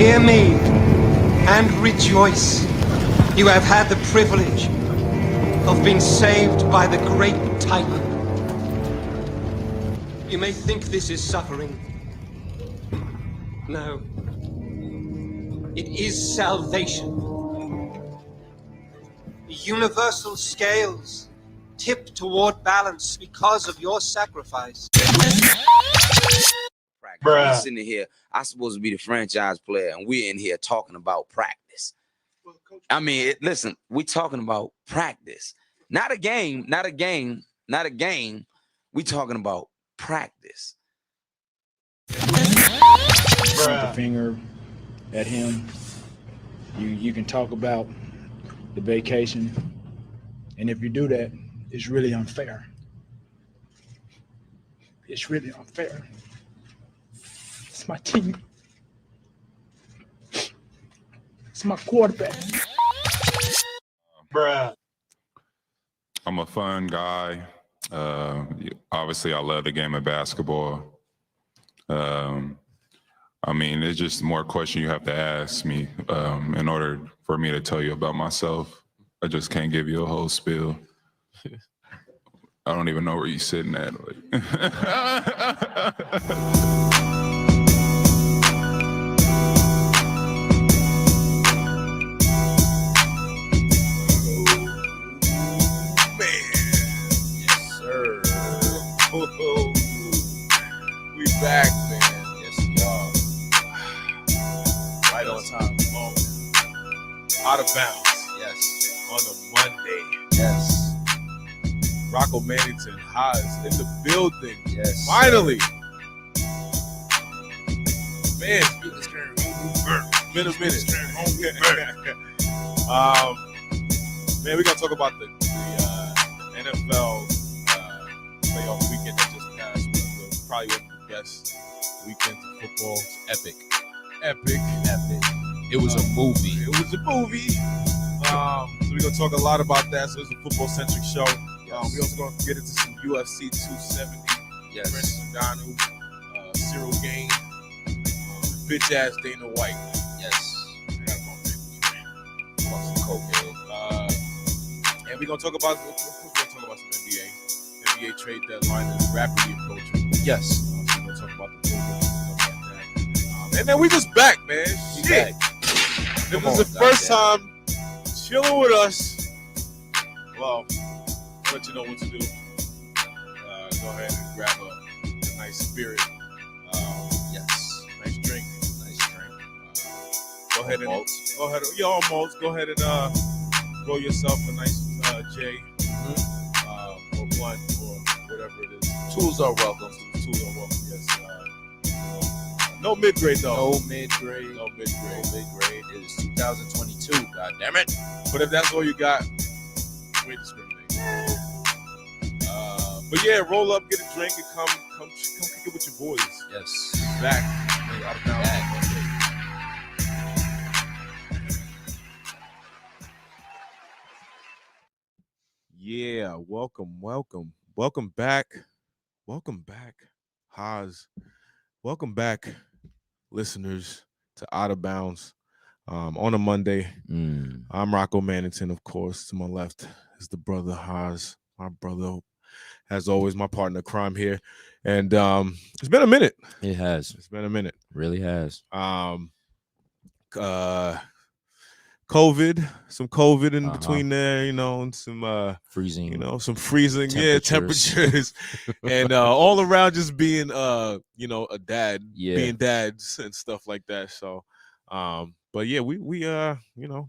Hear me and rejoice. You have had the privilege of being saved by the great Titan. You may think this is suffering. No. It is salvation. The universal scales tip toward balance because of your sacrifice. We sitting here, I'm supposed to be the franchise player, and we're in here talking about practice. I mean, listen, we're talking about practice. Not a game. We talking about practice. Point the finger at him. You can talk about the vacation, and if you do that, it's really unfair. It's really unfair. It's my team. It's my quarterback. I'm a fun guy. Obviously, I love the game of basketball. I mean, it's just more questions you have to ask me in order for me to tell you about myself. I just can't give you a whole spiel. I don't even know where you're sitting at. We back, man. Yes, we are. Right on time. Out of bounds. Yes. On a Monday. Yes. Rocco Mannington Haas in the building. Yes. Finally. Man, been a minute. Man, we're gonna talk about the NFL playoff weekend that just passed. Probably one of the best weekends of football. Epic. It was a movie. So we're gonna talk a lot about that. So it's a football-centric show. Yes. We also gonna get into some UFC 270. Yes. Francis Ngannou, Cyril Gain, bitch ass Dana White. Yes. I got my favorite. About some cocaine. And we're gonna talk about some NBA trade deadline is rapidly approaching. Yes. So we're gonna talk about the Bengals, stuff like that. And then we just back, man. Shit. This is the first time chilling with us. Well, I'll let you know what to do. Go ahead and grab a nice spirit. Yes. Nice drink. Go ahead and almost. Go ahead and roll yourself a nice J. Or blunt or whatever it is. Tools are welcome. Yes. No mid-grade though. No mid-grade. It is 2022. God damn it! But if that's all you got, we discriminate. But yeah, roll up, get a drink, and come kick it with your boys. Yes. Back. Out of bounds. Yeah, welcome back, Haas. Welcome back, listeners, to Out of Bounds on a Monday. I'm Rocco Mannington, of course. To my left is the brother Haas, my brother, as always, my partner in crime here. And it's been a minute. It has. It's been a minute. Really has. Some COVID in between there, and some freezing, some freezing, temperatures, and all around just being a dad, being dads and stuff like that. So, but yeah, we but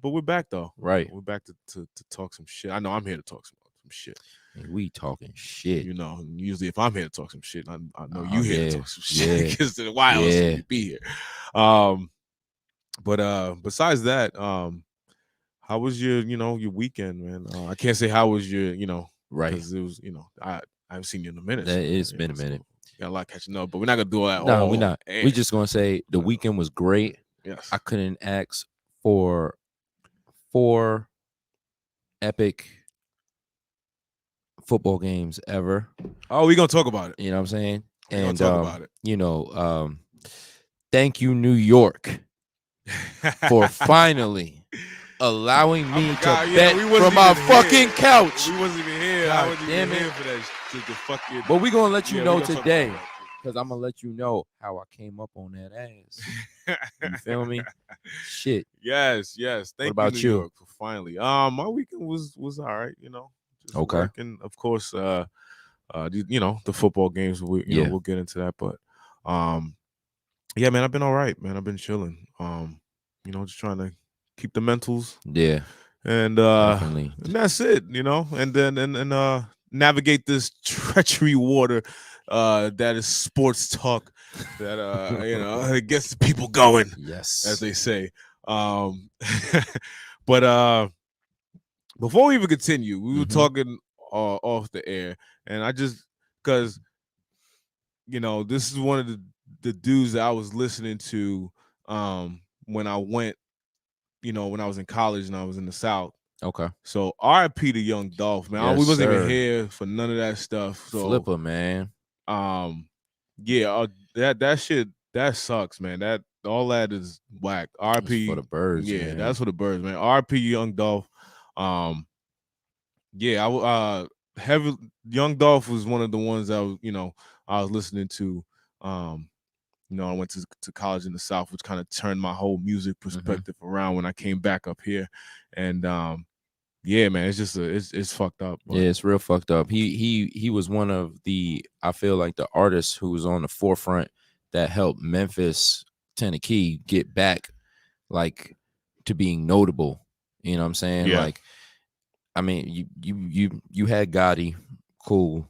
we're back though. Right, we're back to talk some shit. I know I'm here to talk some shit. And we talking shit. Usually if I'm here to talk some shit, I know you here to talk some shit because why else would you be here? But besides that, how was your weekend, man? I can't say how was your, right? Because it was, I haven't seen you in a minute. It's been a minute. So got a lot catching up, but we're not gonna do that. No, we're not. We're just gonna say the weekend was great. Yes, I couldn't ask for 4 epic football games ever. Oh, we're gonna talk about it. You know what I'm saying? We're gonna talk about it. Thank you, New York. for finally allowing me to forgot, bet we wasn't from my even fucking here. couch. We wasn't even here. God I wasn't damn even it. here for that. To fucking. But we're going to let you Yeah, know we gonna talk today, about because I'm going to let you know how I came up on that ass. You feel me? Shit. Yes. Thank about you, you? New York, for finally. My weekend was all right. Just Okay. working. Of course, the football games. We'll get into that. But, yeah, man, I've been all right, man. I've been chilling. Just trying to keep the mentals. Yeah. And Definitely. and that's it, and then and navigate this treachery water that is sports talk that it gets the people going, Yes. as they say. But before we even continue, we were talking off the air, and I just, because this is one of the dudes that I was listening to when I went, when I was in college and I was in the South. Okay. So RIP to Young Dolph, man. Yes, We wasn't sir. even here for none of that stuff. So Flipper, man. Yeah, that shit, that sucks, man. That all that is whack. RIP It's for the birds, yeah, man. that's for the birds, man. RIP Young Dolph. Yeah, heavy Young Dolph was one of the ones I was listening to. I went to college in the South, which kind of turned my whole music perspective around when I came back up here. And yeah, man, it's just it's fucked up. But. Yeah, it's real fucked up. He was one of the, I feel like, the artists who was on the forefront that helped Memphis Tennessee get back, like, to being notable. You know what I'm saying? Yeah. Like, I mean, you had Gotti, cool.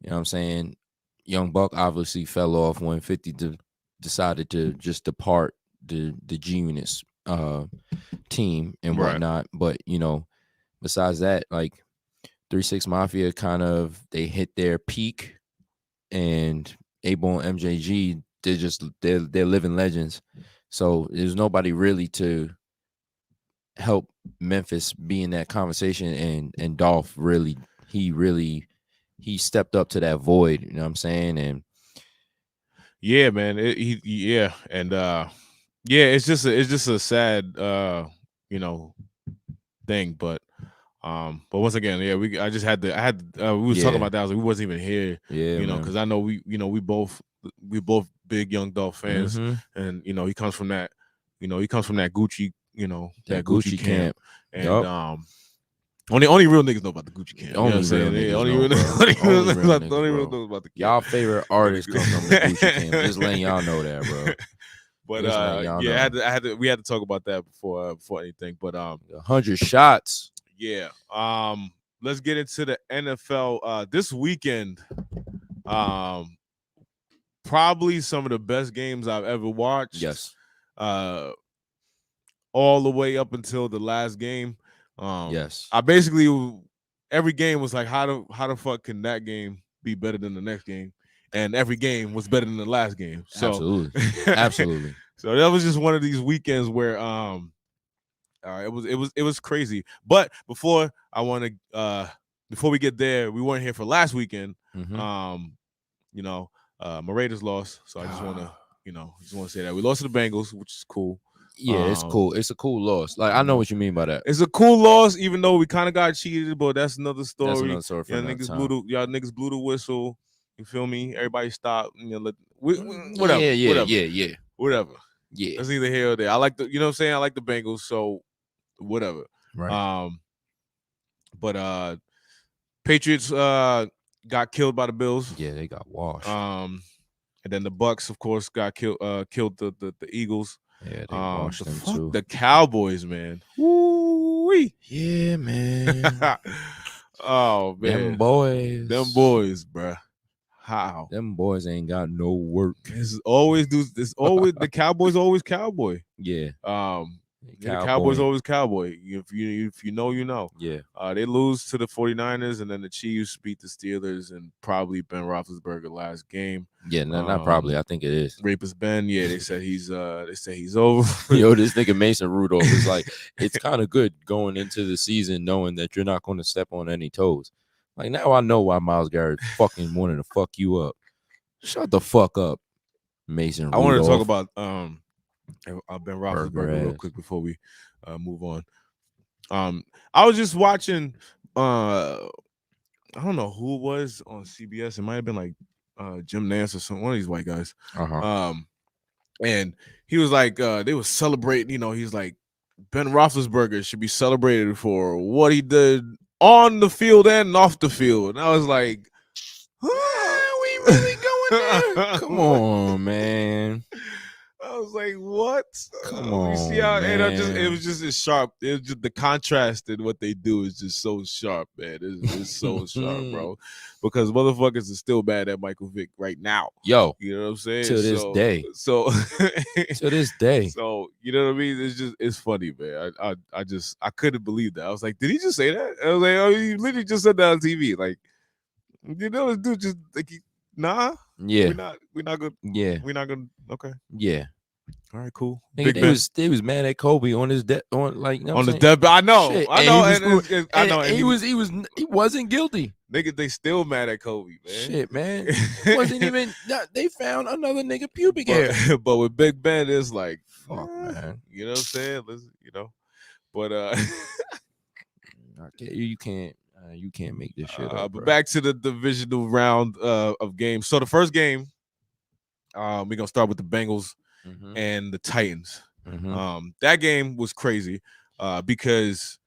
You know what I'm saying? Young Buck obviously fell off when 50 decided to just depart the G-Unit's team and whatnot. But besides that, like, 3-6 Mafia kind of, they hit their peak, and A-Bone and MJG, they're living legends. So there's nobody really to help Memphis be in that conversation, and Dolph really he stepped up to that void, you know what I'm saying? And yeah, man, yeah, and yeah, it's just a sad thing, but once again, yeah, we was talking about that. I was like, we wasn't even here, because I know we both big Young Dolph fans, and he comes from that, Gucci, that Gucci camp, and only real niggas know about the Gucci camp. Only real niggas know about the camp. Y'all favorite artists come from the Gucci camp. Just letting y'all know that, bro. But yeah, we had to talk about that before anything. But 100 shots. Yeah. Let's get into the NFL. This weekend, probably some of the best games I've ever watched. Yes. All the way up until the last game. Yes. I basically, every game was like, how the fuck can that game be better than the next game? And every game was better than the last game. So Absolutely. So that was just one of these weekends where it was crazy. But before we get there, we weren't here for last weekend. My Raiders lost, so I just want to say that we lost to the Bengals, which is cool. Yeah, it's cool. It's a cool loss. Like, I know what you mean by that. It's a cool loss, even though we kind of got cheated, but that's another story. That's another story for y'all niggas blew the whistle. You feel me? Everybody stop. Whatever. Yeah. Whatever. Yeah. That's neither here or there. I like the, what I'm saying? I like the Bengals, so whatever. Right. But Patriots got killed by the Bills. Yeah, they got washed. And then the Bucks, of course, got killed the Eagles. Yeah, they washed them too. The Cowboys, man. Woo-wee. Yeah, man. Oh, man. Them boys, bruh. How? Them boys ain't got no work. It's always the Cowboys always cowboy. Yeah. The Cowboys always cowboy. If you know, you know. Yeah. They lose to the 49ers, and then the Chiefs beat the Steelers and probably Ben Roethlisberger last game. Yeah, not probably. I think it is. Rapist Ben. Yeah, they said he's over. Yo, this nigga Mason Rudolph is like, it's kind of good going into the season knowing that you're not going to step on any toes. Like, now I know why Myles Garrett fucking wanted to fuck you up. Shut the fuck up, Mason Rudolph. I want to talk about Ben Roethlisberger real ass. quick before we move on. I was just watching. I don't know who it was on CBS. It might have been like Jim Nance or one of these white guys. And he was like, they were celebrating. You know, he's like, Ben Roethlisberger should be celebrated for what he did on the field and off the field. And I was like, we really going there? Come on, man. I was like, what? Come on, you see how, and it was man. just as sharp. It was just the contrast in what they do is just so sharp, man. It's so sharp, bro. Because motherfuckers are still mad at Michael Vick right now. Yo, you know what I'm saying? to this day. So To this day. So you know what I mean? It's funny, man. I couldn't believe that. I was like, did he just say that? I was like, oh, you literally just said that on TV. Like, you know, this dude just like, nah. Yeah. We're not gonna. Yeah. We're not gonna. Okay. Yeah. All right, cool. Nigga, they was mad at Kobe on his on like, you know on the death. I know. Shit. I know. I know. And he wasn't guilty. Nigga, they still mad at Kobe, man. Shit, man. Wasn't even. They found another nigga pubic hair. But with Big Ben, it's like, fuck, man. You know what I'm saying? Listen, you know. But you can't make this shit up. But back to the divisional round of games. So the first game, we're gonna start with the Bengals and the Titans. That game was crazy because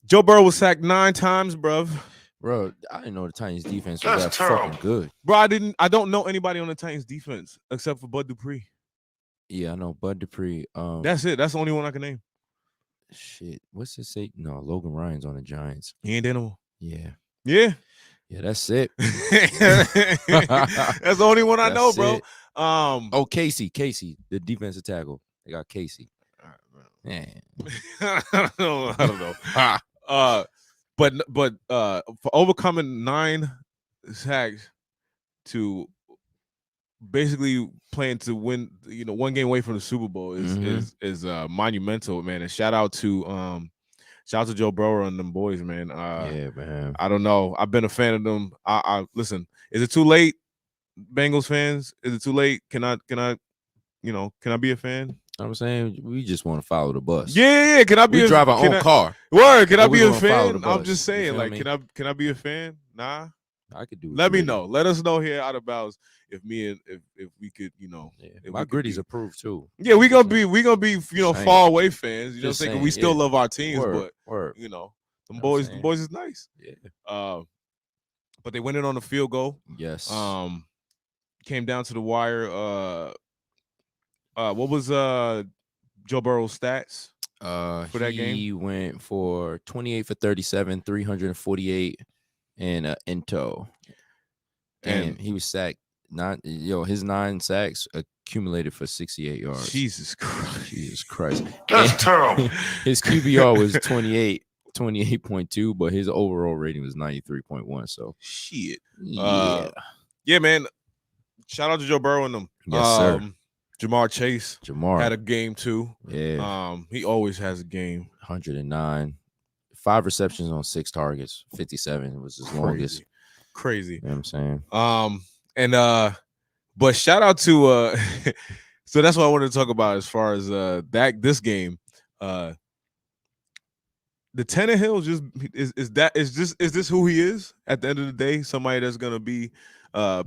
Joe Burrow was sacked 9 times, bruv. Bro, I didn't know the Titans defense was that fucking good. Bro, I don't know anybody on the Titans defense except for Bud Dupree. Yeah, I know Bud Dupree. That's it. That's the only one I can name. Shit, what's his say? No, Logan Ryan's on the Giants. He ain't there no more. Yeah. Yeah. Yeah, that's it. That's the only one I know, bro. Oh, Casey, the defensive tackle. They got Casey. Man. I don't know. But for overcoming 9 sacks to basically playing to win, you know, 1 game away from the Super Bowl is monumental, man. And shout out to Joe Burrow and them boys, man. Yeah, man. I don't know. I've been a fan of them. I listen. Is it too late, Bengals fans? Is it too late? Can I be a fan? I'm saying we just want to follow the bus. Yeah. Can I be? We drive our own car. Word. Can I be a fan? I'm just saying, like, me? can I be a fan? Nah. I could do it. Let me know. Let us know here out of bounds if we could, you know. Yeah, my gritty's approved too. Yeah, we gonna be, you know, far away fans. You know what I'm saying? We still love our teams, but you know, them boys is nice. Yeah. But they went in on a field goal. Yes. Came down to the wire. What was Joe Burrow's stats for that game? He went for 28 for 37, 348 and into. And he was sacked. His 9 sacks accumulated for 68 yards. Jesus Christ. That's terrible. His QBR was 28.2, but his overall rating was 93.1. So shit. Yeah. Man. Shout out to Joe Burrow and them. Yes, sir. Jamar Chase had a game too. Yeah. He always has a game. 109. 5 receptions on 6 targets. 57 was his longest. Crazy. You know what I'm saying? But shout out to so that's what I wanted to talk about as far as this game. The Tannehill is this who he is at the end of the day? Somebody that's gonna be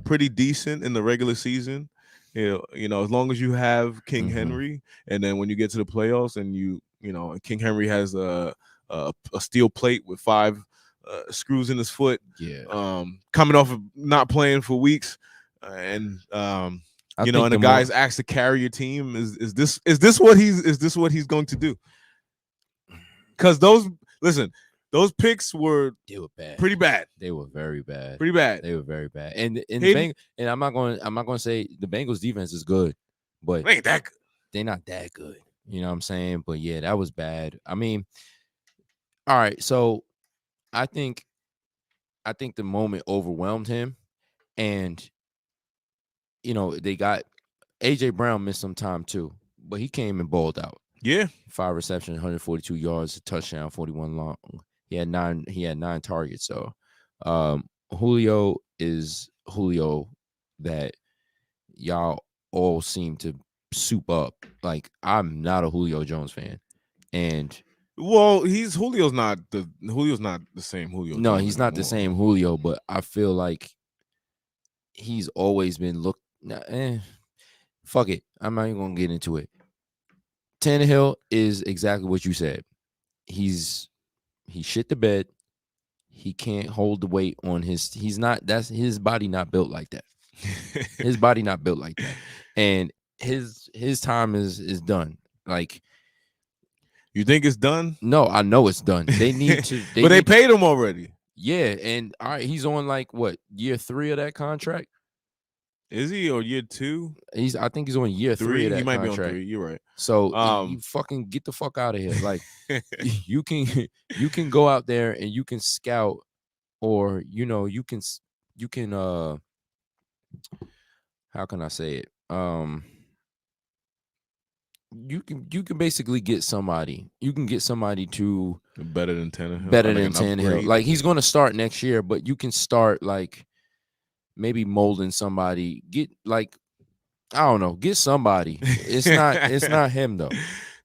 pretty decent in the regular season. You know, as long as you have King Henry, and then when you get to the playoffs and you know, King Henry has a steel plate with 5 screws in his foot. Yeah. Coming off of not playing for weeks, and you know, and the guy's asked to carry your team. Is this what he's going to do? Because those picks were bad. Pretty bad. They were very bad. Pretty bad. They were very bad. And I'm not going to say the Bengals defense is good, but they ain't that good. They're not that good. You know what I'm saying? But yeah, that was bad. I mean, all right, so I think the moment overwhelmed him, and you know, they got AJ Brown missed some time too, but he came and balled out. Yeah. 5 receptions, 142 yards, a touchdown, 41 long. He had 9 targets. So Julio is Julio that y'all all seem to soup up. Like, I'm not a Julio Jones fan, and Well, Julio's not the same Julio. no, Jones he's not the anymore. same Julio. But I feel like he's always been looked. Fuck it, I'm not even gonna get into it. Tannehill is exactly what you said. He shit the bed. He can't hold the weight on his. That's his body not built like that. His body not built like that, and his time is done. Like, you think it's done? no, I know it's done. They need to. But they paid him already. Yeah, and all right, he's on like what, year 3 of that contract? Is he, or year 2? I think he's on year 3 of that He might contract. be on 3. You're right. So you fucking get the fuck out of here. Like, you can go out there and you can scout, or you can how can I say it? You can basically get somebody. You can get somebody to better than Tannehill. Better than Tannehill. Like, he's going to start next year, but you can start like maybe molding somebody. Get like, I don't know, get somebody. It's not him though.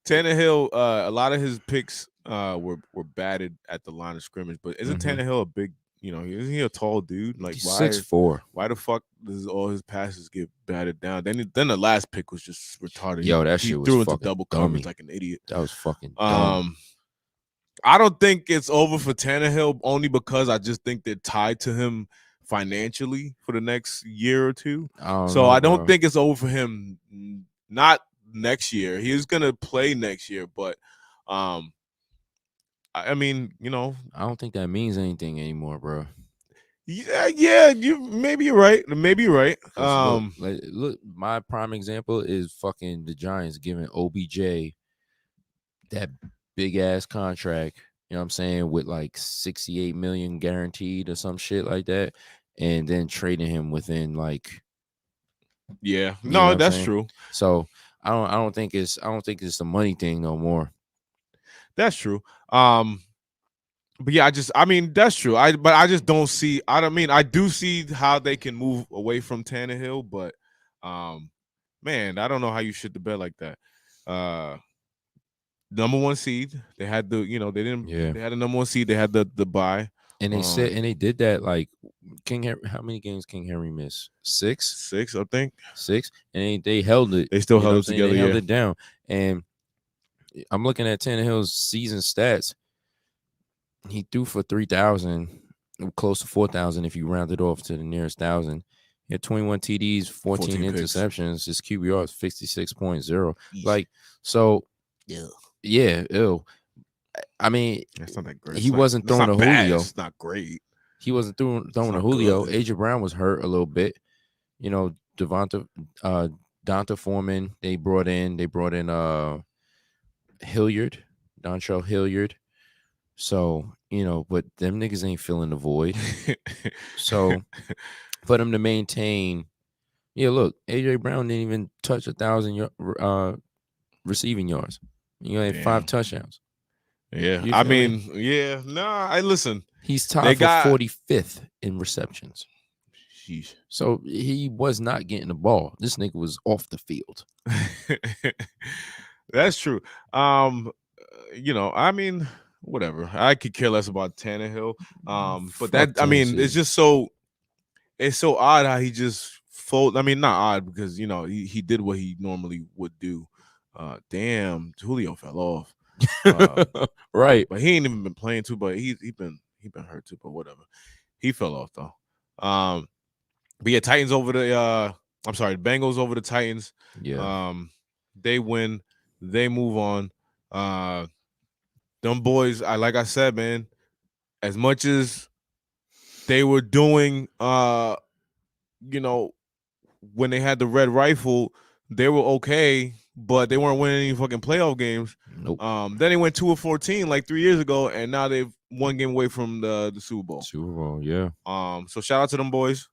Tannehill, a lot of his picks were batted at the line of scrimmage, but isn't Tannehill a big, isn't he a tall dude? Like, He's 6'4". Why the fuck does all his passes get batted down? Then the last pick was just retarded. Yo, that he shit was threw into fucking double dummy. coverage like an idiot. That was fucking dumb. I don't think it's over for Tannehill, only because I just think they're tied to him financially for the next year or two. I don't think it's over for him. Not next year. He's gonna play next year, but I mean, I don't think that means anything anymore, bro. Yeah, maybe you're right. Maybe you're right. Look, my prime example is fucking the Giants giving OBJ that big ass contract, you know what I'm saying, with like 68 million guaranteed or some shit like that, and then trading him within like, yeah, no, that's true. So I don't think it's the money thing no more. That's true. But yeah, that's true. But I just don't see. I do see how they can move away from Tannehill, but man, I don't know how you shit the bed like that. Number 1 seed. They had the, they didn't. Yeah. They had a number 1 seed. They had the bye. And they said, and they did that like King Henry. How many games King Henry missed? 6. 6, I think. 6, and they held it. They still held it together. They held it down. And I'm looking at Tannehill's season stats. He threw for 3,000, close to 4,000 if you round it off to the nearest 1,000. He had 21 TDs, 14 interceptions. His QBR is 56.0. Like, so, yeah, ew. I mean, that's not that great. He wasn't throwing a Julio. It's not great. He wasn't throwing a Julio. AJ Brown was hurt a little bit. Donta Foreman, they brought in Hilliard, Dontrell Hilliard. So, but them niggas ain't filling the void. So for them to maintain, look, AJ Brown didn't even touch 1,000 receiving yards. You had 5 touchdowns. Yeah, I mean, yeah. Nah, listen. He's tied for 45th in receptions. Sheesh. So he was not getting the ball. This nigga was off the field. That's true. I mean, whatever. I could care less about Tannehill. But that, I mean, it's just so odd how he just fold. I mean, not odd because he did what he normally would do. Damn, Julio fell off. Right, but he ain't even been playing too. But he been hurt too. But whatever, he fell off though. But yeah, Titans over the the Bengals over the Titans. Yeah, they win, they move on. Them boys, like I said, man, as much as they were doing, when they had the red rifle, they were okay. But they weren't winning any fucking playoff games. Nope. Then they went 2-14 like 3 years ago, and now they've 1 game away from the Super Bowl. Super Bowl, yeah. So shout out to them boys.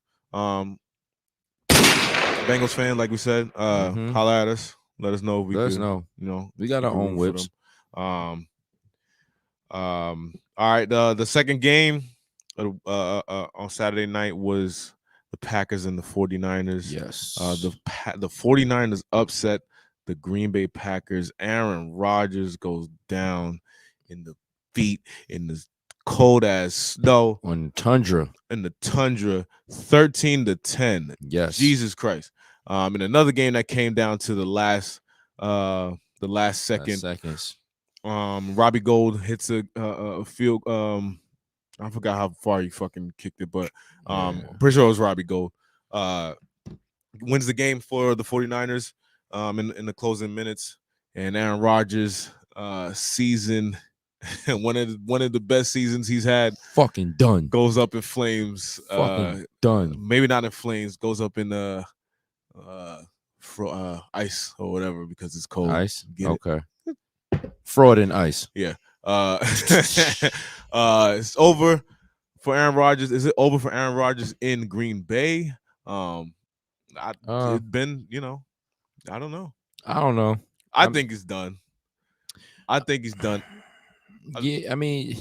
Bengals fan, like we said, holla at us. Let us know if we Let us know. We got our own whips. All right. The second game on Saturday night was the Packers and the 49ers. Yes. The 49ers upset the Green Bay Packers. Aaron Rodgers goes down in the feet in the cold ass snow On tundra. in the tundra, 13-10. Yes. Jesus Christ. In another game that came down to the last second. Seconds. Robbie Gold hits a field. I forgot how far he fucking kicked it, but I'm pretty sure it was Robbie Gold. Wins the game for the 49ers in the closing minutes, and Aaron Rodgers season one of the best seasons he's had. Fucking done. Goes up in flames. Fucking done. Maybe not in flames. Goes up in ice or whatever because it's cold. Ice. Get Okay. Fraud and ice. Yeah. It's over for Aaron Rodgers. Is it over for Aaron Rodgers in Green Bay? It's been, I don't know. I think it's done. Yeah, I mean,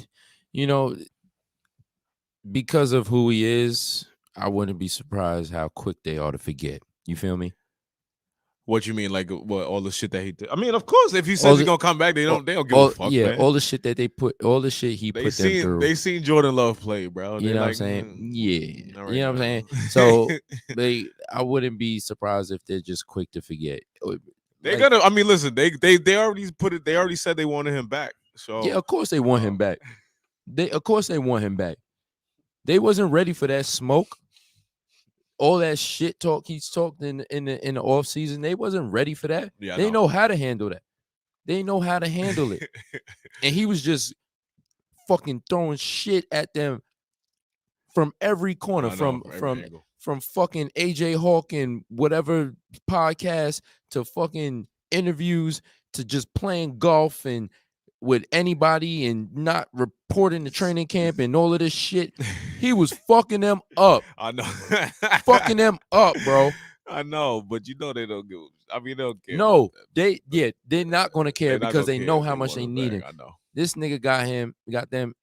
because of who he is, I wouldn't be surprised how quick they ought to forget. You feel me? What you mean, like what all the shit that he did? I mean, of course, if he says he's gonna come back, they don't give a fuck. Yeah, man. all the shit that all the shit he put them through. They seen Jordan Love play, bro. You know what I'm saying? Yeah, you know what I'm saying. So I wouldn't be surprised if they're just quick to forget. They're gonna. I mean, listen, they already put it. They already said they wanted him back. So yeah, of course they want him back. Of course they want him back. They wasn't ready for that smoke. All that shit talk he's talked in the off season, they wasn't ready for that. Yeah, they know how to handle that. They know how to handle it. And he was just fucking throwing shit at them from every corner, from fucking AJ Hawk and whatever podcast to fucking interviews to just playing golf and with anybody and not reporting the training camp and all of this shit. He was fucking them up. I know. Fucking them up, bro. I know, but they don't give. I mean, they don't care. No, they're not gonna care because they know how much they want need him it. back. I know. This nigga got them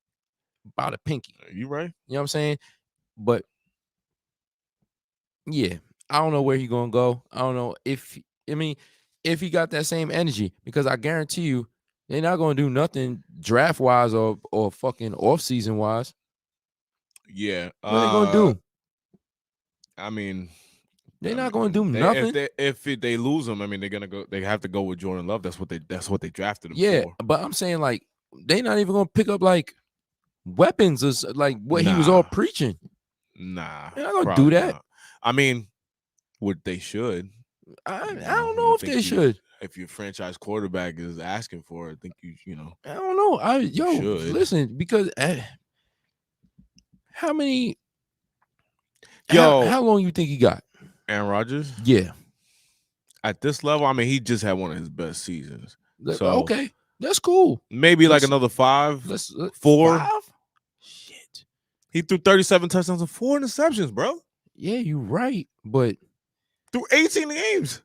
by the pinky. You right? You know what I'm saying? But yeah, I don't know where he gonna go. I don't know if he got that same energy, because I guarantee you they're not gonna do nothing draft wise or fucking off season wise. Yeah. What are they gonna do? I mean, they're not gonna do nothing. If they lose him, I mean, they're gonna go. They have to go with Jordan Love. That's what they drafted him Yeah, for. but I'm saying, like, they're not even gonna pick up like weapons or like what he was all preaching. Nah, they're not gonna do that. Not. I mean, what they should. I don't know if they should. If your franchise quarterback is asking for it, I think you know. I don't know. Listen, because how many? How long you think he got? Aaron Rodgers? Yeah. At this level, I mean, he just had one of his best seasons. So okay, that's cool. Maybe like another 5, 4. 5? Shit. He threw 37 touchdowns and 4 interceptions, bro. Yeah, you're right, but through 18 games.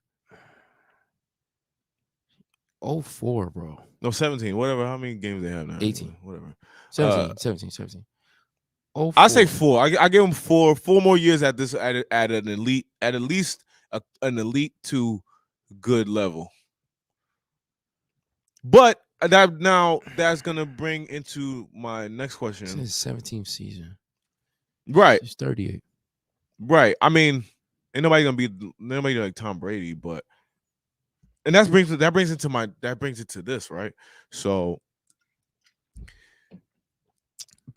04, bro. No, 17. Whatever. How many games they have now? 18. Whatever. 17. 04. I say 4. I give him 4 more years at this at an elite, at least an elite to good level. But that's gonna bring into my next question. It's his 17th season. Right. He's 38. Right. I mean, ain't nobody gonna be like Tom Brady, but and that brings it to this, right? So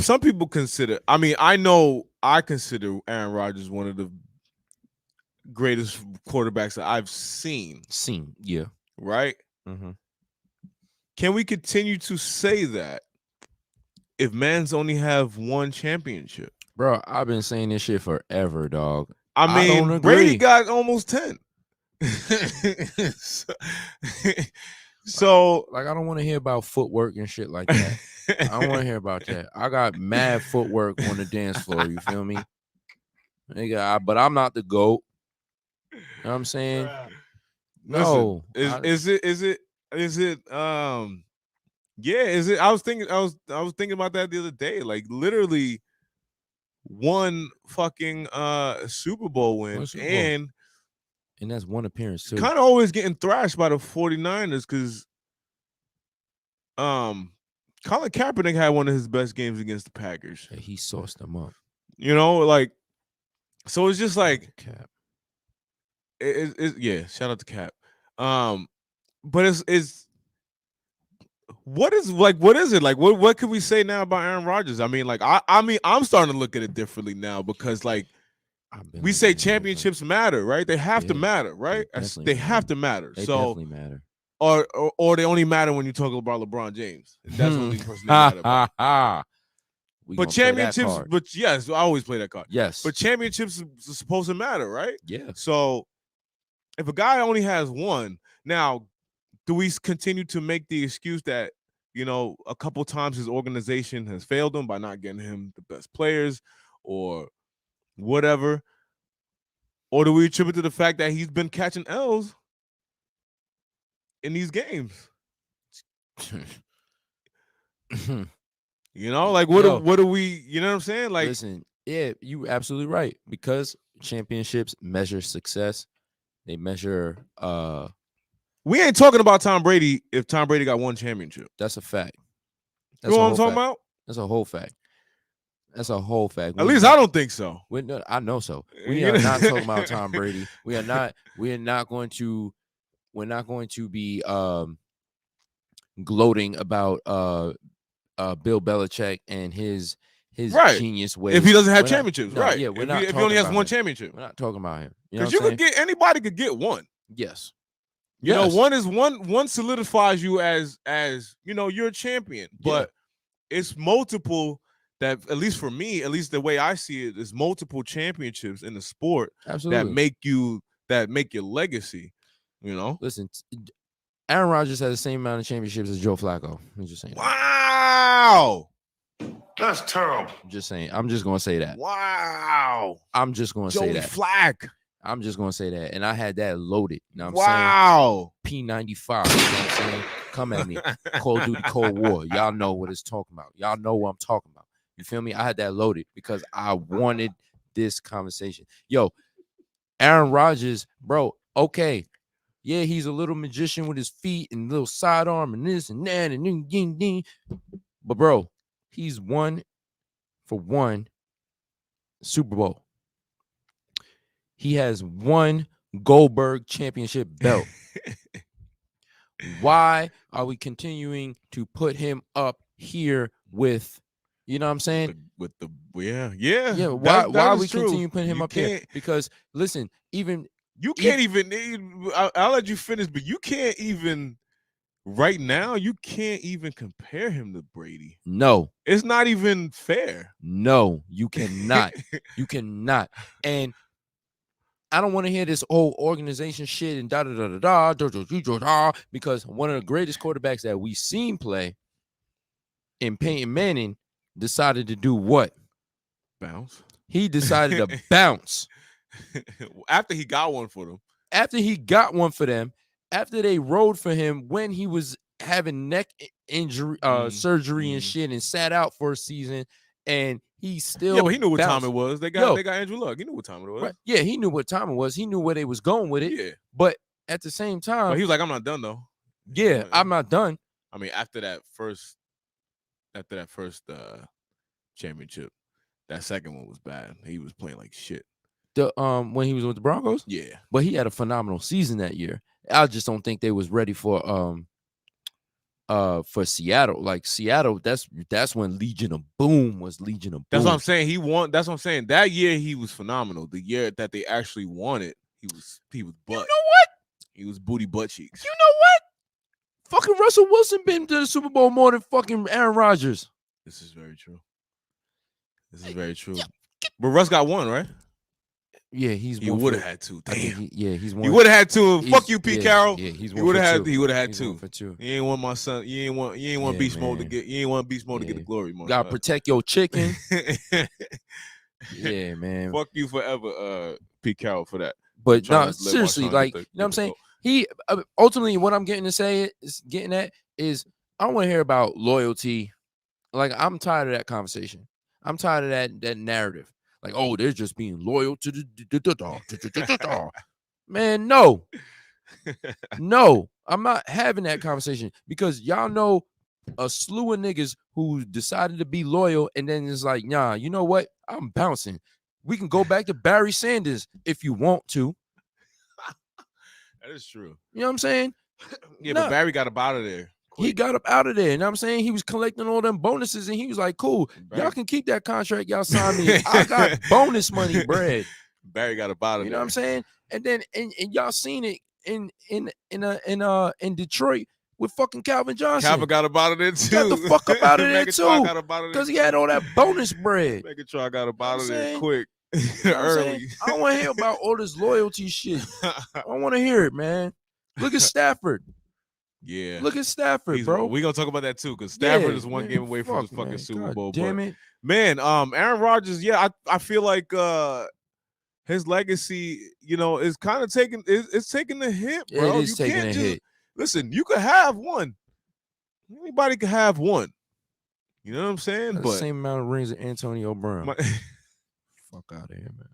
some people consider, I mean, I consider Aaron Rodgers one of the greatest quarterbacks that I've seen. Yeah. Right? Mm-hmm. Can we continue to say that if man's only have one championship? Bro, I've been saying this shit forever, dog. I mean, Brady got almost 10. So like, I don't want to hear about footwork and shit like that. I don't want to hear about that. I got mad footwork on the dance floor. You feel me? Nigga, but I'm not the GOAT. You know what I'm saying? No. Listen, is it yeah, is it? I was thinking about that the other day. Like, literally one fucking Super Bowl win, and And that's one appearance too. Kind of always getting thrashed by the 49ers because Colin Kaepernick had one of his best games against the Packers. Yeah, he sauced them up. You know, like, so it's just like Cap. yeah, shout out to Cap. But it's what is it like? What can we say now about Aaron Rodgers? I mean, like, I mean, I'm starting to look at it differently now because, like, we say championships matter, right? They have to matter, right? They have to matter. They so definitely matter. Or they only matter when you talk about LeBron James. That's the only person they matter about. But championships, but yes, I always play that card. Yes. But championships are supposed to matter, right? Yeah. So if a guy only has one, now, do we continue to make the excuse that, you know, a couple times his organization has failed him by not getting him the best players or whatever? Or do we attribute to the fact that he's been catching L's in these games? You know, like what do we, you know what I'm saying? Like, listen, yeah, you absolutely right, because championships measure success. They measure we ain't talking about Tom Brady if Tom Brady got one championship. That's a fact. You know what I'm talking about? That's a whole fact. That's a whole fact. At least I don't think so. I know so. We are not talking about Tom Brady. We're not going to be gloating about Bill Belichick and his right. genius ways. If he doesn't have championships, right? Yeah, if he only has one championship. We're not talking about him. Because you could get, anybody could get one. Yes. You know, one solidifies you as you know, you're a champion. But it's multiple that, at least for me, at least the way I see it, is multiple championships in the sport that make your legacy. You know? Listen, Aaron Rodgers has the same amount of championships as Joe Flacco. I'm just saying. Wow. That's terrible. I'm just saying. I'm just gonna say that. Wow. I'm just gonna say that. Flack. I'm just gonna say that. And I had that loaded. You know what I'm saying? P95. You know what I'm saying? Come at me. Call of Duty Cold War. Y'all know what it's talking about. Y'all know what I'm talking about. You feel me? I had that loaded because I wanted this conversation. Yo, Aaron Rodgers, bro, okay. Yeah, he's a little magician with his feet and little sidearm and this and that and ding, ding, ding. But, bro, he's 1 for 1 Super Bowl. He has 1 Goldberg championship belt. Why are we continuing to put him up here with, you know what I'm saying? Yeah. Why are we continuing putting him up here? Because listen, even you can't even. I'll let you finish, but you can't even right now. You can't even compare him to Brady. No, it's not even fair. No, you cannot. You cannot. And I don't want to hear this whole organization shit and da because one of the greatest quarterbacks that we've seen play in Peyton Manning decided to do what? Bounce. He decided to bounce. After he got one for them. After he got one for them, after they rode for him when he was having neck injury, surgery and shit and sat out for a season, and he still but he knew what bounced. time it was. They got Andrew Luck. He knew what time it was. Right. Yeah, he knew what time it was. He knew where they was going with it. Yeah. But at the same time, but he was like, I'm not done though. Yeah, I'm not done. I mean, after that first championship, that second one was bad. He was playing like shit. The when he was with the Broncos? Yeah. But he had a phenomenal season that year. I just don't think they was ready for Seattle. Like Seattle, that's when Legion of Boom was Legion of Boom. That's what I'm saying. That's what I'm saying. That year he was phenomenal. The year that they actually won it, he was butt. You know what? He was booty butt cheeks. You know what? Fucking Russell Wilson been to the Super Bowl more than fucking Aaron Rodgers. This is very true. Yeah. But Russ got one, right? Yeah, he would have had two. Damn. He's one. He would have had two. Fuck you, Pete Carroll. Yeah, he's one. He would have had two. For two. You ain't want my son. You ain't want beast mode to get. You ain't want beast mode to get the glory. Man. Gotta protect your chicken. Yeah, man. Fuck you forever, Pete Carroll, for that. But no, seriously, like, you know what I'm saying? He ultimately, what I'm getting at is I don't want to hear about loyalty. Like, I'm tired of that conversation. I'm tired of that narrative. Like, oh, they're just being loyal to the Man, no. No, I'm not having that conversation because y'all know a slew of niggas who decided to be loyal and then it's like, nah, you know what? I'm bouncing. We can go back to Barry Sanders if you want to. That is true. You know what I'm saying? Yeah, Nah. but Barry got up out of there. He got up out of there. You know what I'm saying? He was collecting all them bonuses and he was like, cool, Barry. y'all can keep that contract. Y'all sign me. I got bonus money, bread. Barry got up out of there. You know what I'm saying? And then and y'all seen it in Detroit with fucking Calvin Johnson. Calvin got up out of there too. Got the fuck up out of there Megatron too. got up out of there Because he had all that bonus bread. Megatron got up out of there saying? quick. You know what I'm Early. saying? I don't want to hear about all this loyalty shit. I don't want to hear it, man. Look at Stafford. Yeah. Look at Stafford, bro. We're gonna talk about that too, because Stafford Yeah, is one man, game away from fuck, his fucking man. Super God Bowl. damn but it. man, Aaron Rodgers, yeah, I feel like his legacy, you know, is kind of taking it's taking a hit, bro. It is taking a hit. Listen, you could have one. Anybody could have one. You know what I'm saying? That's But the same amount of rings as Antonio Brown. Fuck out of here, man.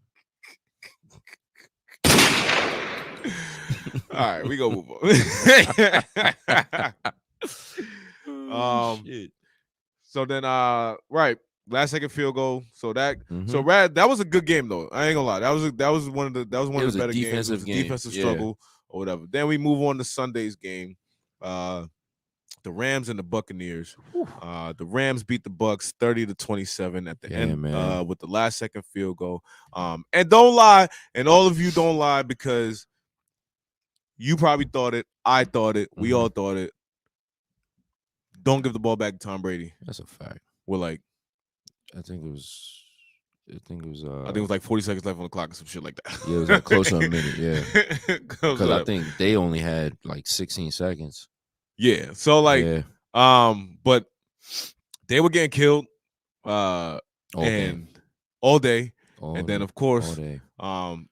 All right, we gonna move on. Shit. So then right, last second field goal. So that Mhm. Rad, that was a good game though. I ain't gonna lie. That was one of the It was a better games. It defensive was a game. defensive Yeah. struggle or whatever. Then we move on to Sunday's game. The Rams and the Buccaneers. The Rams beat the Bucs 30-27 at the end man. with the last second field goal. And don't lie, and all of you don't lie because you probably thought it. I thought it. We all thought it. Don't give the ball back to Tom Brady. That's a fact. We're like, I think it was I think it was like 40 seconds left on the clock or some shit like that. Yeah, it was like close to a minute, yeah. Because I up. think they only had like 16 seconds. Yeah. So like, Yeah. but they were getting killed All and all day. All And then day. of course, All day.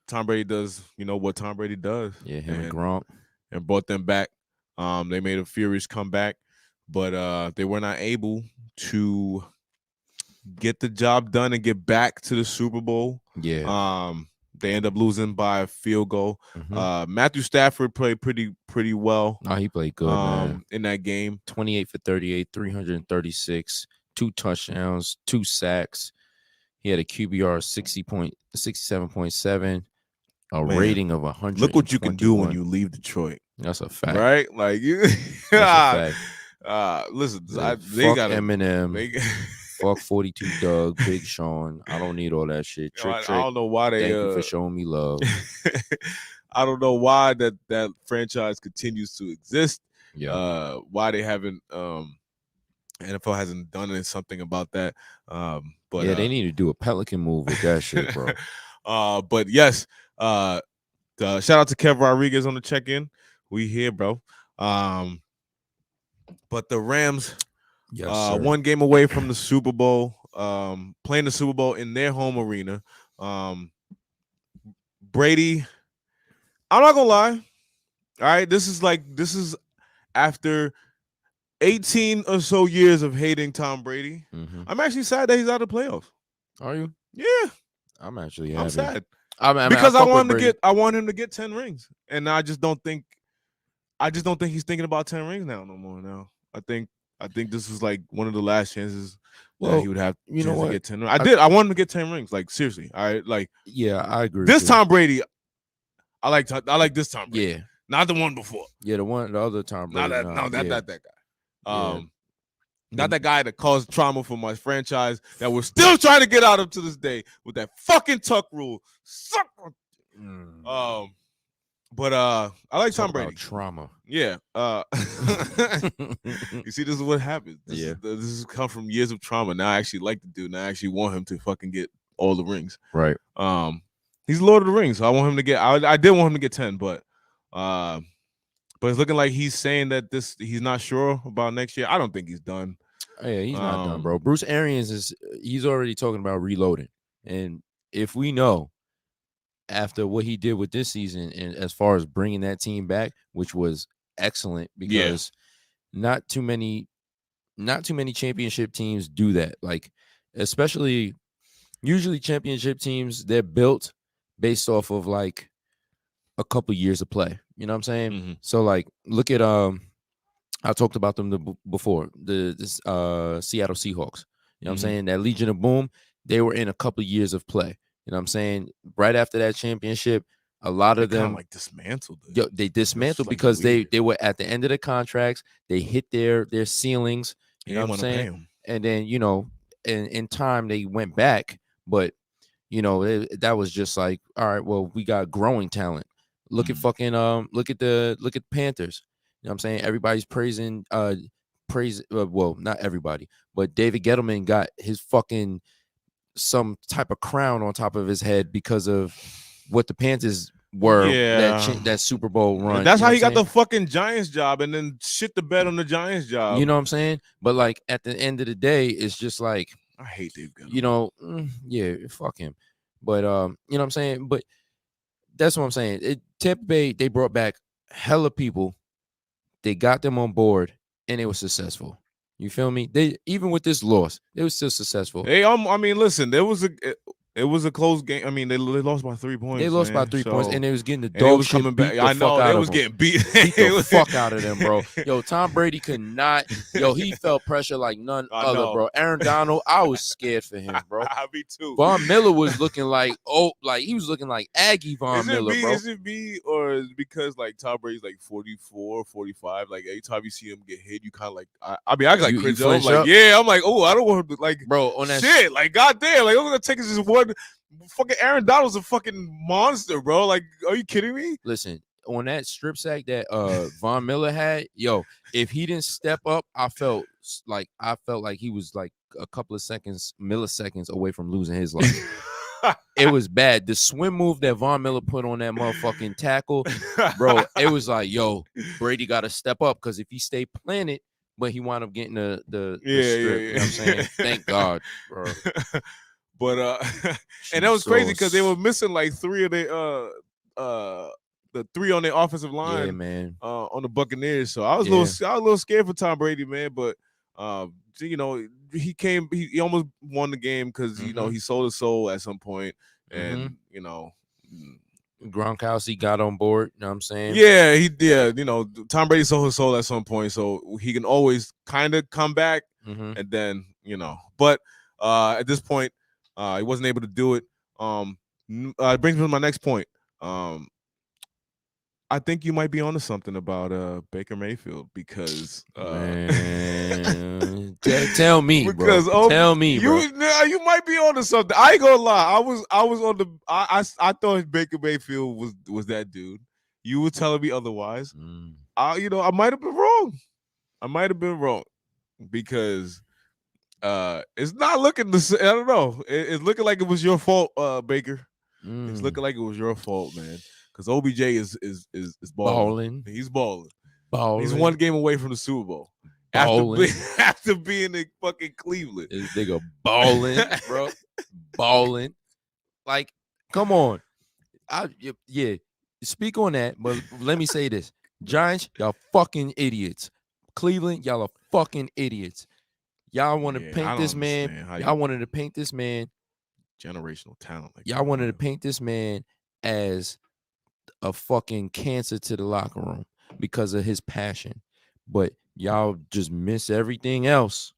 Tom Brady does, you know what Tom Brady does. Yeah, him and Gronk. And brought them back. They made a furious comeback, but they were not able to get the job done and get back to the Super Bowl. Yeah. They end up losing by a field goal. Mhm. Matthew Stafford played pretty well. No, he played good, man. In that game. 28 for 38, 336, 2 touchdowns, 2 sacks. He had a QBR of 67.7, a Man, rating of 100. Look what you can do when you leave Detroit. That's a fact. Right? Like you That's a fact. Listen, Yeah, they fuck got Eminem. Fuck 42 Doug, Big Sean. I don't need all that shit. Trick, I don't know why they thank you for showing me love. I don't know why that franchise continues to exist. Yeah. Why they haven't NFL hasn't done something about that. But yeah, they need to do a Pelican move with that shit, bro. But yes, shout out to Kev Rodriguez on the check-in. We here, bro. But the Rams, Yes, one game away from the Super Bowl, playing the Super Bowl in their home arena. Brady, I'm not gonna lie. All right, this is after 18 or so years of hating Tom Brady. Mhm. I'm actually sad that he's out of the playoffs. Are you? Yeah, I'm actually I'm happy. sad Because I want him to get 10 rings, and I just don't think he's thinking about 10 rings no more. Now I think this is like one of the last chances that he would have. You know what? To get 10 rings. I want him to get 10 rings. Like seriously, Yeah, I agree. This with you. Tom Brady, I like this Tom Brady. Yeah, not the one before. Yeah, the other Tom Brady. Not that guy. Yeah. Not that guy that caused trauma for my franchise that we're still trying to get out of to this day with that fucking tuck rule. But I like Tom Brady. Trauma. Yeah. You see, this is what happens. This has come from years of trauma. Now I actually like the dude. Now I actually want him to fucking get all the rings. Right. He's Lord of the Rings, so I want him to get. I did want him to get 10, but it's looking like he's saying that he's not sure about next year. I don't think he's done. Yeah, he's not done, bro. Bruce Arians he's already talking about reloading. And if we know after what he did with this season and as far as bringing that team back, which was excellent because not too many championship teams do that. Like usually championship teams, they're built based off of like a couple years of play. You know what I'm saying? Mm-hmm. So like, look at I talked about them before the Seattle Seahawks. You know what I'm saying? That Legion of Boom, they were in a couple years of play. You know what I'm saying? Right after that championship, a lot of them like dismantled it. Yo, they dismantled like because weird. they were at the end of the contracts. They hit their ceilings. You know what I'm saying? And then, you know, in time they went back, but you know, that was just like, all right, well, we got growing talent. Look at fucking look at the Panthers. You know what I'm saying? Everybody's praising well, not everybody, but David Gettleman got his fucking some type of crown on top of his head because of what the Panthers were that Super Bowl run. That's how he got the fucking Giants job and then shit the bed on the Giants job. You know what I'm saying? But like at the end of the day, it's just like I hate Dave Gettleman. You know, yeah, fuck him. But you know what I'm saying? But that's what I'm saying. Tampa Bay, they brought back hella people. They got them on board and they were successful. You feel me? They even with this loss, they were still successful. Hey, I mean, listen, it was a close game. I mean, they lost by 3 points. They lost by 3 points, and they was getting the it dog was shit coming beat back. the I know fuck out they of was them. getting beat. Beat the fuck out of them, bro. Yo, Tom Brady could not. Yo, he felt pressure like none other, bro. Aaron Donald, I was scared for him, bro. Me too. Von Miller was looking like he was looking like Aggie Von Miller, bro. Is it me or is it because like Tom Brady's like 44, 45? Like every time you see him get hit, you kind of like I mean I got You cringe. I'm flinch like, up? yeah, I'm like, oh, I don't want to like Bro, on that shit. Like, goddamn, like I'm gonna take this one. Fucking Aaron Donald's a fucking monster, bro. Like, are you kidding me? Listen, on that strip sack that Von Miller had, yo, if he didn't step up, I felt like he was like a couple of milliseconds away from losing his life. It was bad. The swim move that Von Miller put on that motherfucking tackle, bro, it was like, yo, Brady got to step up because if he stayed planted, but he wound up getting the strip. You know what I'm saying? Thank God, bro. But and that was crazy because they were missing like 3 of the 3 on their offensive line, yeah, man. On the Buccaneers. So I was a little scared for Tom Brady, man. But you know, he almost won the game because you know he sold his soul at some point, and you know. Gronkowski got on board, you know what I'm saying? Yeah, he did. You know, Tom Brady sold his soul at some point, so he can always kind of come back, and then you know. But at this point, he wasn't able to do it. It brings me to my next point. I think you might be onto something about Baker Mayfield because man, tell me, because bro. Tell me, bro. You might be onto something. I ain't gonna lie. I was on the I thought Baker Mayfield was that dude. You were telling me otherwise. You know, I might have been wrong. Because it's not looking the same. I don't know. It's looking like it was your fault, Baker. It's looking like it was your fault, man. Because OBJ is balling. He's balling. He's 1 game away from the Super Bowl. After being in fucking Cleveland. This nigga balling, bro. Balling. Like, come on. Yeah. Speak on that, but let me say this. Giants, y'all fucking idiots. Cleveland, y'all are fucking idiots. Y'all want to paint this man. Y'all wanted to paint this man. Generational talent. Like y'all wanted to paint this man as a fucking cancer to the locker room because of his passion. But y'all just miss everything else.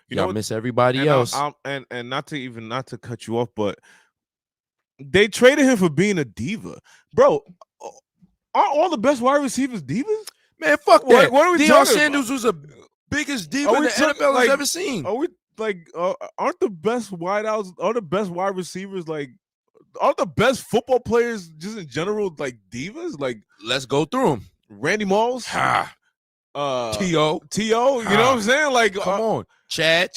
Y'all miss everybody else. And not to cut you off, but they traded him for being a diva. Bro, aren't all the best wide receivers divas? Man, fuck that. What are we Deion talking Sanders about? was the biggest diva the NFL has ever seen. Are we like aren't the best wideouts, are the best wide receivers like aren't the best football players just in general like divas? Like, let's go through them. Randy Moss, T.O., you know what I'm saying? Like, come on, Chad,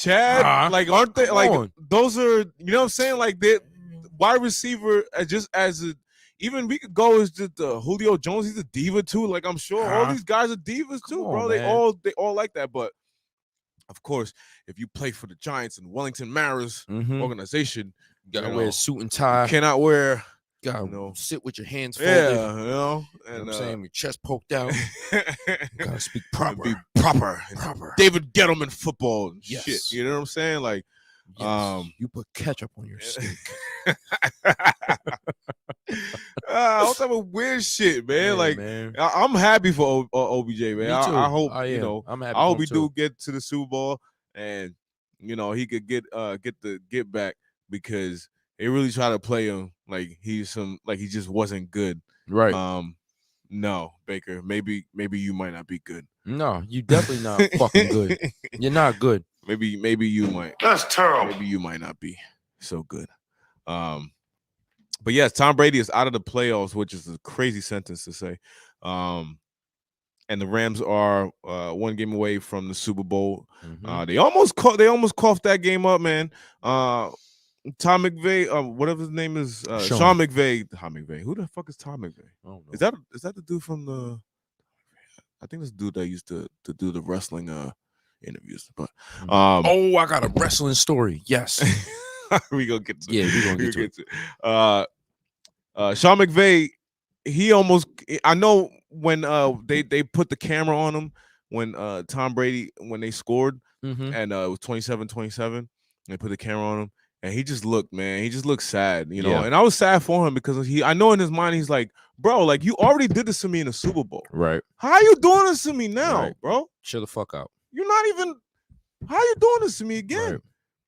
like, aren't they like those are, you know what I'm saying? Like, they wide receiver just as a, even we could go as just Julio Jones. He's a diva too. Like, I'm sure all these guys are divas too, bro. They all like that. But of course, if you play for the Giants and Wellington Maras organization, you gotta wear a suit and tie. You cannot wear. Gotta sit with your hands folded. Yeah, you know. And, you know what I'm saying, your chest poked out. You gotta speak proper. Be proper. David Gettleman football and shit. You know what I'm saying? Like, Yes, you put ketchup on your steak. All type of weird shit, man. Yeah, like, man. I'm happy for OBJ, man. Me I too. hope I am. I'm happy I for hope him he too. do get to the Super Bowl, and he could get back, because they really try to play him like he just wasn't good. Right. No, Baker. Maybe you might not be good. No, you definitely not fucking good. You're not good. Maybe you might. That's terrible. Maybe you might not be so good. But yes, Tom Brady is out of the playoffs, which is a crazy sentence to say. And the Rams are 1 game away from the Super Bowl. Mhm. They almost coughed that game up, man. Tom McVay, whatever his name is, Sean McVay. Tom McVay. Who the fuck is Tom McVay? I don't know. Is that the dude from the? I think this dude that used to do the wrestling interviews. But oh, I got a wrestling story. Yes. we gonna get to Yeah, we gonna get to it. Sean McVay, I know when they put the camera on him when Tom Brady, when they scored, Mhm. and it was 27-27, they put the camera on him, and he just looked sad, Yeah. and I was sad for him, because I know in his mind he's like, bro, like, you already did this to me in the Super Bowl. Right. How are you doing this to me now, Right. bro? Chill the fuck out. You're not even, how are you doing this to me again? Right.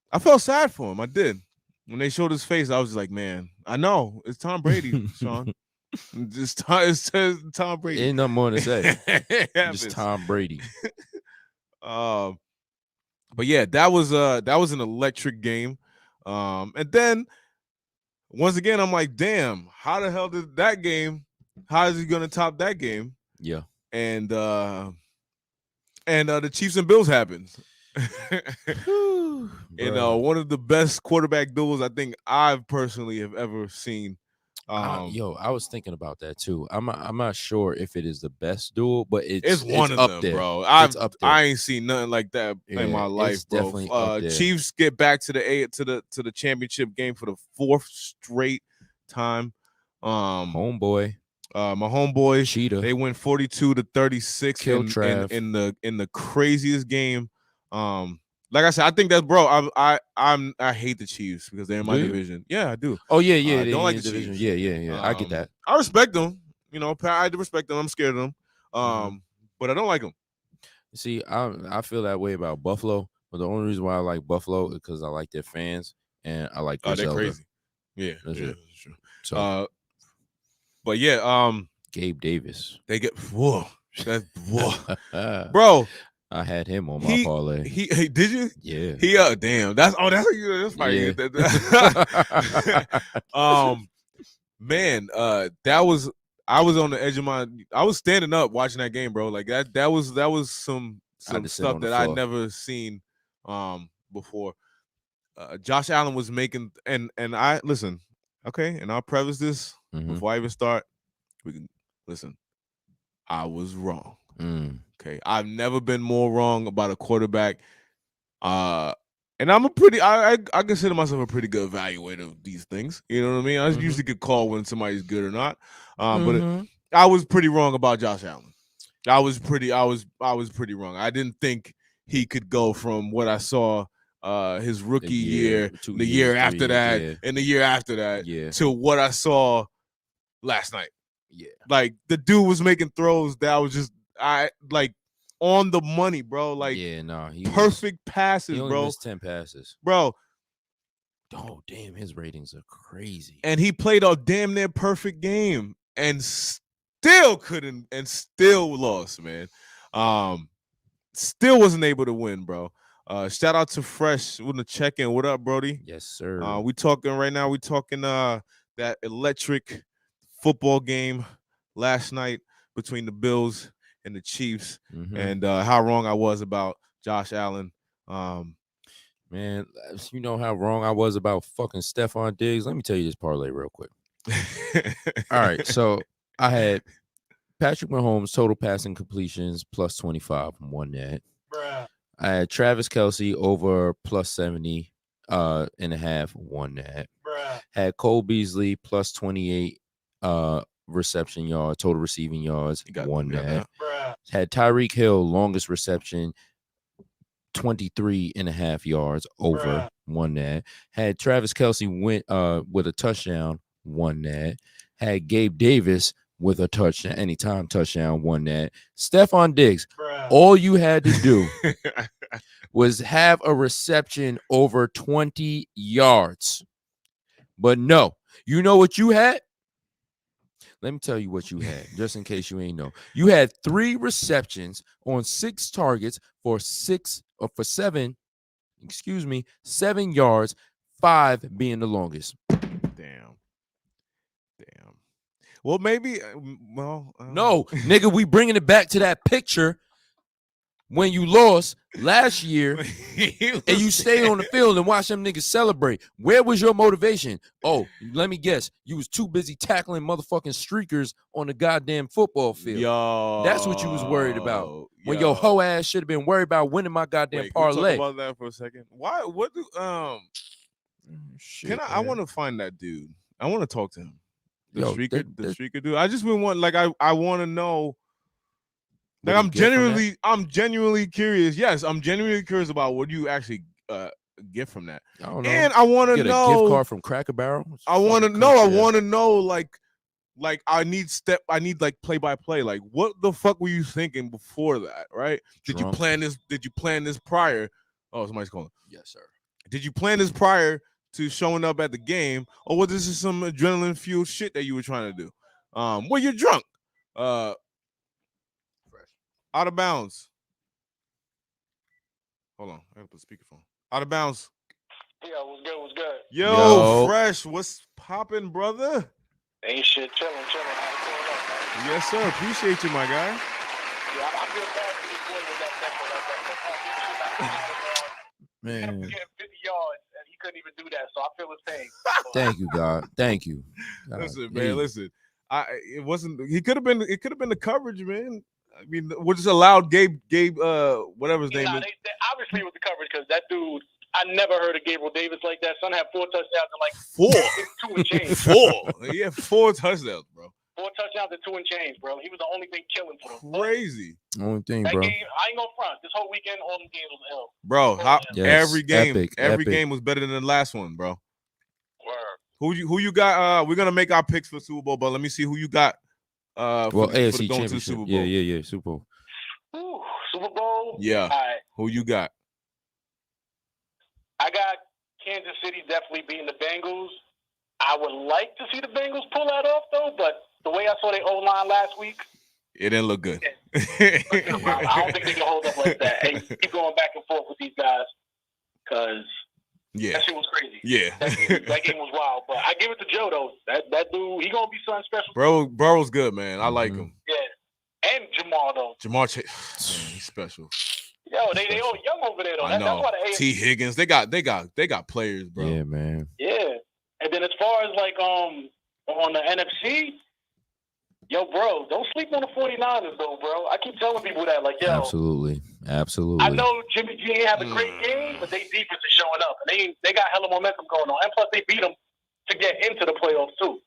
I felt sad for him. I did. When they showed his face, I was just like, man, I know it's Tom Brady, Sean. It says Tom Brady. Ain't nothing more to say. It happens. Just Tom Brady. But yeah, that was an electric game. And then once again, I'm like, damn, how the hell did that game? How is he gonna top that game? Yeah. And the Chiefs and Bills happened. One of the best quarterback duels I think I've personally have ever seen. I was thinking about that too. I'm not sure if it is the best duel, but it's one of up them, there. bro. It's up there. I ain't seen nothing like that in my life, it's bro. definitely up there. Chiefs get back to the championship game for the 4th straight time. Homeboy. My homeboys, Cheetah. they win 42-36 Kill Trav. in the craziest game. Like I said, I think that's, bro. I hate the Chiefs because they're in my division. Yeah, I do. Oh yeah. I don't like the division. Chiefs. Yeah. I get that. I respect them. I do respect them. I'm scared of them. But I don't like them. See, I feel that way about Buffalo, but the only reason why I like Buffalo is because I like their fans and I like their they're Zelda. crazy. Yeah, That's it. That's true. So, but yeah, Gabe Davis. they get bro. I had him on my parlay. He did you? Yeah. He damn. That's probably Yeah. Man, that was, I was on the edge of I was standing up watching that game, bro. Like that was some stuff that I'd never seen before. Josh Allen was making, and I listen, okay, and I'll preface this before I even start. We can listen. I was wrong. Okay, I've never been more wrong about a quarterback. And I'm I consider myself a pretty good evaluator of these things. You know what I mean? I usually get called when somebody's good or not. But I was pretty wrong about Josh Allen. I was pretty wrong. I didn't think he could go from what I saw his rookie year, the year after that, and the year after that, to what I saw last night. Yeah. Like the dude was making throws that was just on the money, bro. Like perfect passes, he only bro. missed 10 passes. Bro. Oh, damn, his ratings are crazy. And he played a damn near perfect game and still couldn't, and still lost, man. Still wasn't able to win, bro. Shout out to Fresh with the check-in. What up, Brody? Yes, sir. We talking right now. We talking that electric football game last night between the Bills and the Chiefs, and how wrong I was about Josh Allen. Man, you know how wrong I was about fucking Stephon Diggs. Let me tell you this parlay real quick. All right, so I had Patrick Mahomes total passing completions plus 25, won that. Bruh. I had Travis Kelce over plus 70 and a half, won that. Bruh. Had Cole Beasley plus 28 reception yards, total receiving yards, won that. Had Tyreek Hill longest reception, 23 and a half yards, over, won that. Had Travis Kelce went with a touchdown, won that. Had Gabe Davis with a touchdown, anytime touchdown, won that. Stephon Diggs, all you had to do was have a reception over 20 yards. But no, you know what you had? Let me tell you what you had, just in case you ain't know. You had 3 receptions on 6 targets for 7 yards, 5 being the longest. Damn. Well, maybe. No, nigga, we bringing it back to that picture when you lost last year and you stayed on the field and watched them niggas celebrate. Where was your motivation? Oh, let me guess. You was too busy tackling motherfucking streakers on the goddamn football field. Yo, that's what you was worried about. When your hoe ass should have been worried about winning my goddamn parlay. Can we talk about that for a second? Why? What do Shit, I want to find that dude. I want to talk to him. The Yo, streaker dude. I just been wanting, like, I want to know. Like, What I'm do you get genuinely curious. Yes, I'm genuinely curious about what you actually get from that. I don't know. And I want to Get know. a gift card from Cracker Barrel. I want to know. I want to know. Like I need like play by play. Like, what the fuck were you thinking before that? Right? Did you plan this? Did you plan this prior? Oh, somebody's calling. Yes, sir. Did you plan this prior to showing up at the game, or was this some adrenaline fueled shit that you were trying to do? Well, you're drunk. Out of bounds. Hold on, I gotta put speakerphone. Out of bounds. Yeah, what's good? Yo, Fresh, what's poppin', brother? Ain't shit, chilling. How you doing up, man? Yes, sir. Appreciate you, my guy. Yeah, I feel bad for this boy with that Man, 50 yards, and he couldn't even do that, so I feel his pain. thank you, God. Thank you. God, Listen, hey. man. Listen, it wasn't. It could have been the coverage, man. I mean, we just allowed Gabe, whatever his name is. They obviously it was the coverage because that dude. I never heard of Gabriel Davis like that. Son had 4 touchdowns and like 4. 2 and change. 4. He had 4 touchdowns, bro. 4 touchdowns and 2 and change, bro. He was the only thing killing for them. Crazy. Only thing, That bro. game, I ain't gonna front. This whole weekend, all them games was ill. Bro, every game, epic. game was better than the last one, bro. Word. Who you got? We're gonna make our picks for Super Bowl, but let me see who you got. Well, AFC going to Championship. Super Bowl. Yeah, Super Bowl. Ooh, Super Bowl. Yeah. All right. Who you got? I got Kansas City definitely beating the Bengals. I would like to see the Bengals pull that off, though, but the way I saw their O-line last week, it didn't look good. I don't think they can hold up like that. And keep going back and forth with these guys because that shit was crazy. Yeah. That game was wild. But I give it to Joe, though. That dude, he going to be something special. Burrows good, man. I like him. Yeah. And Jamal, though. Jamar Chase, man, he's special. Yo, they all young over there, though. I know. That's why the T. Higgins, they got players, bro. Yeah, man. Yeah. And then as far as like on the NFC, yo, bro, don't sleep on the 49ers though, bro. I keep telling people that, like, yo. Absolutely. I know Jimmy G ain't have a great game, but they defense is showing up. And they got hella momentum going on. And plus they beat them to get into the playoffs too.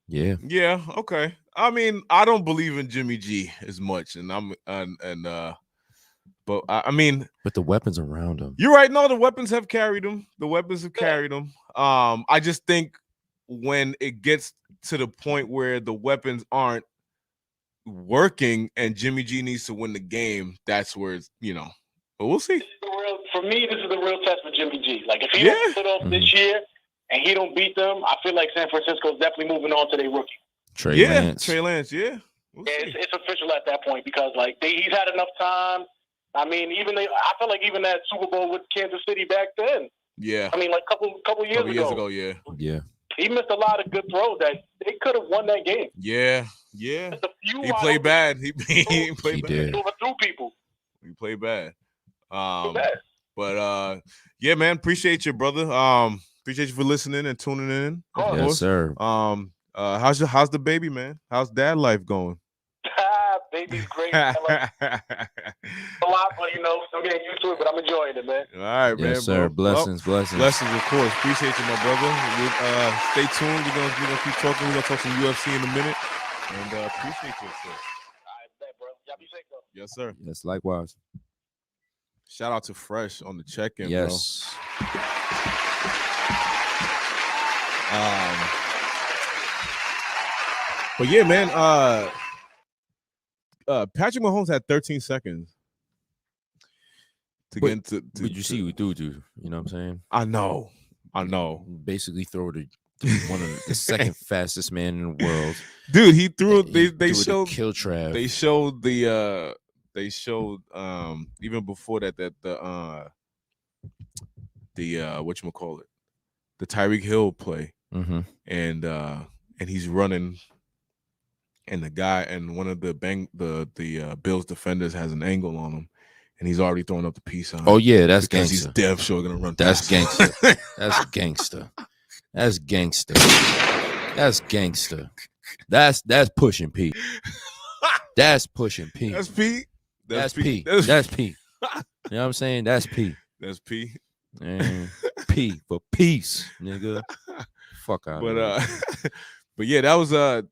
Yeah. Yeah, okay. I mean, I don't believe in Jimmy G as much, but I mean, but the weapons around him. You're right. No, the weapons have carried him. I just think when it gets to the point where the weapons aren't working and Jimmy G needs to win the game, that's where it's, but we'll see. For me, this is the real test for Jimmy G. Like, if he don't put off this year and he don't beat them, I feel like San Francisco's definitely moving on to their rookie. Trey Lance, yeah. It's official at that point because, like, he's had enough time. I mean, I feel like even that Super Bowl with Kansas City back then. Yeah. I mean, like couple years ago. Yeah. He missed a lot of good throws that they could have won that game. Yeah. He played bad. He played bad. He overthrew people. He played bad. But yeah, man, appreciate you, brother. Appreciate you for listening and tuning in. Yes, sir. How's the baby, man? How's dad life going? Baby's great. A lot, but still getting used to it, but I'm enjoying it, man. All right, man. Yes, sir. Bro. Blessings. Blessings, of course. Appreciate you, my brother. Stay tuned. We're gonna keep talking. We're gonna talk some UFC in a minute. And appreciate you, sir. All right, bet, bro. Y'all be safe, though. Yes, sir. Yes, likewise. Shout out to Fresh on the check-in, yes. bro. But yeah, man. Patrick Mahomes had 13 seconds to get into. But you see what dude do? You know what I'm saying? I know. Basically, throw to one of the second fastest man in the world. Dude, he threw. He They threw showed the kill trap. They showed the. They showed even before that the whatchamacallit, the Tyreek Hill play, and he's running, and the guy and one of the Bills defenders has an angle on him, and he's already throwing up the peace sign. Oh yeah, that's because gangster. he's damn sure gonna run. That's past gangster. him. That's gangster. That's gangster. That's gangster. That's pushing P. That's pushing P. That's P. That's P. That's P. You know what I'm saying? That's P. That's P. And P for peace, nigga. Fuck out. But yeah, that was one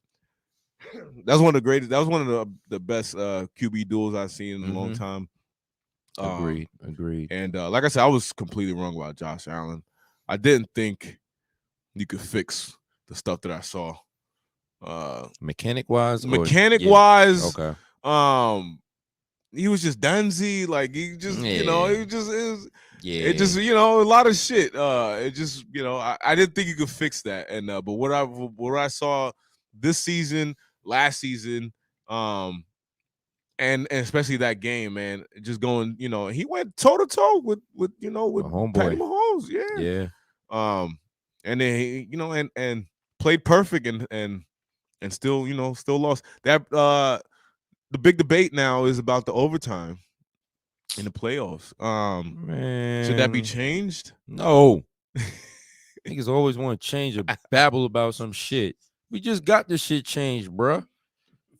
of the greatest. That was one of the best QB duels I've seen in a long time. Agreed. And like I said, I was completely wrong about Josh Allen. I didn't think you could fix the stuff that I saw. Mechanic wise. Okay. He was just Danzy, like he just, he just is. Yeah. It just, a lot of shit. It just, I didn't think you could fix that. And but what I saw this season, last season, and especially that game, man, just going, he went toe to toe with Patty Mahomes. Yeah. And then he, and played perfect and still, still lost. That the big debate now is about the overtime in the playoffs. Should that be changed? No. Niggas always want to change or babble about some shit. We just got this shit changed, bruh.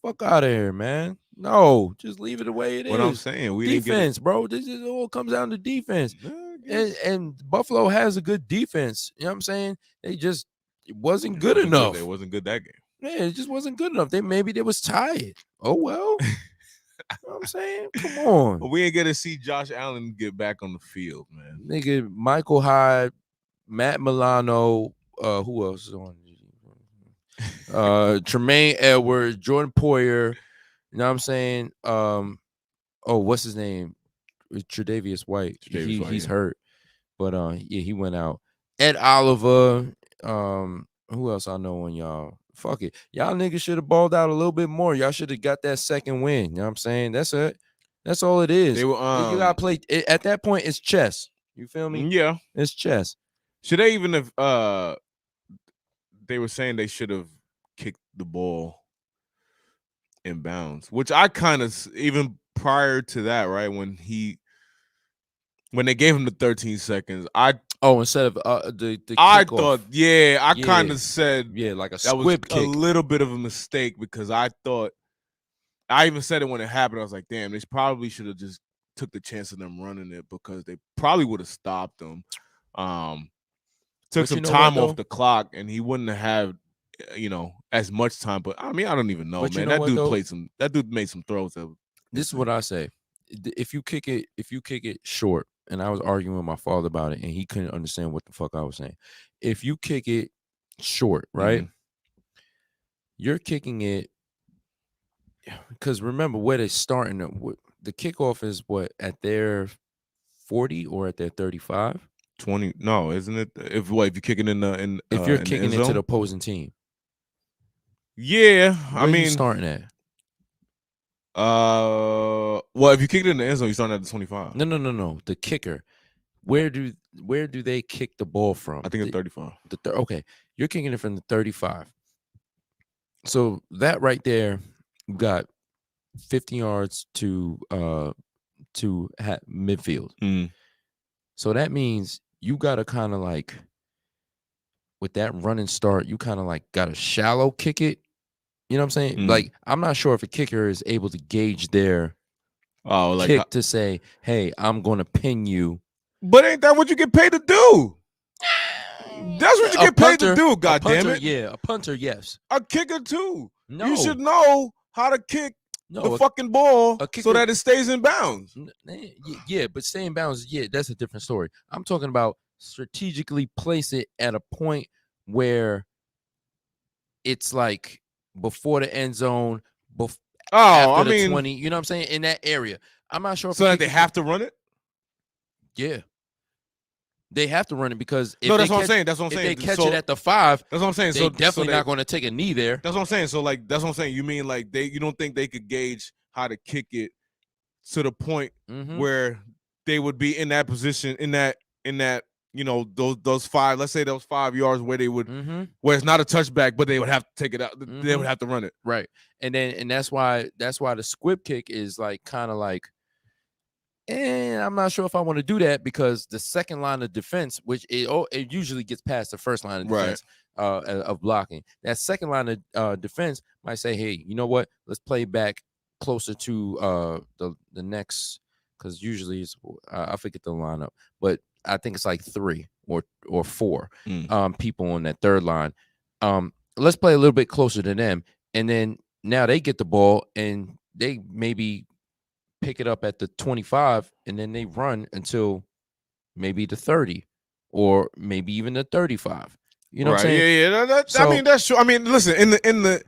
Fuck out of here, man. No, just leave it the way it is. What I'm saying, we defense, bro. This is all comes down to defense. And Buffalo has a good defense. You know what I'm saying? It wasn't good enough. It wasn't good that game. Yeah, it just wasn't good enough. Maybe they was tired. Oh well. You know what I'm saying? Come on. But we ain't gonna see Josh Allen get back on the field, man. Nigga, Michael Hyde, Matt Milano, who else is on? Tremaine Edwards, Jordan Poyer. You know what I'm saying? What's his name? Tre'Davious White. He's hurt. But he went out. Ed Oliver. Who else I know on y'all? Fuck it. Y'all niggas should have balled out a little bit more. Y'all should have got that second win. You know what I'm saying? That's it. That's all it is. They were, you gotta play at that point, it's chess. You feel me? Yeah. It's chess. Should they even have they were saying they should have kicked the ball in bounds, which I kind of, even prior to that, right, when they gave him the 13 seconds, instead of the I kickoff. thought, I kind of said, like a that was squib kick. a little bit of a mistake, because I thought, I even said it when it happened. I was like, damn, they probably should have just took the chance of them running it, because they probably would have stopped them. Took some time off the clock, and he wouldn't have as much time. But I mean, I don't even know, man. That dude made some throws. This is what I say. If you kick it short, and I was arguing with my father about it, and he couldn't understand what the fuck I was saying. If you kick it short, right? You're kicking it because remember where they're starting. The kickoff is what, at their 40 or at their 35? 20? No, isn't it? If you kick it if you're kicking it to the opposing team. Yeah, where are you starting at? Well, if you kick it in the end zone, you're starting at the 25. No. The kicker. Where do they kick the ball from? I think it's 35. Okay, you're kicking it from the 35. So that right there, you got 50 yards to midfield. So that means you got to kind of like, with that running start, you kind of like got to shallow kick it. You know what I'm saying? Like, I'm not sure if a kicker is able to gauge their kick to say, hey, I'm going to pin you. But ain't that what you get paid to do? That's what you get paid to do, goddammit. Yeah, a punter, yes. A kicker, too. No. You should know how to kick the fucking ball so that it stays in bounds. Yeah, but stay in bounds, that's a different story. I'm talking about strategically place it at a point where it's like before the end zone, Oh, after I the mean, 20, you know what I'm saying? In that area. I'm not sure if so that they have to run it. Yeah. They have to run it because if No, that's they what I'm catch, saying. That's what I'm if saying. they catch So- it at the 5, That's what I'm saying. they So definitely they- not going to take a knee there. That's what I'm saying. So like that's what I'm saying. You mean like you don't think they could gauge how to kick it to the point where they would be in that position in that you know those 5, let's say those 5 yards where they would where it's not a touchback, but they would have to take it out. They would have to run it. Right. And that's why the squib kick is like kind of like, I'm not sure if I want to do that because the second line of defense, which it usually gets past the first line of defense of blocking. That second line of defense might say, hey, you know what? Let's play back closer to the next, because usually it's I forget the lineup, but I think it's like 3 or 4 people on that third line. Let's play a little bit closer to them, and then now they get the ball and they maybe pick it up at the 25, and then they run until maybe the 30 or maybe even the 35. You know what I'm saying? Yeah. So, I mean, that's true. I mean, listen, in the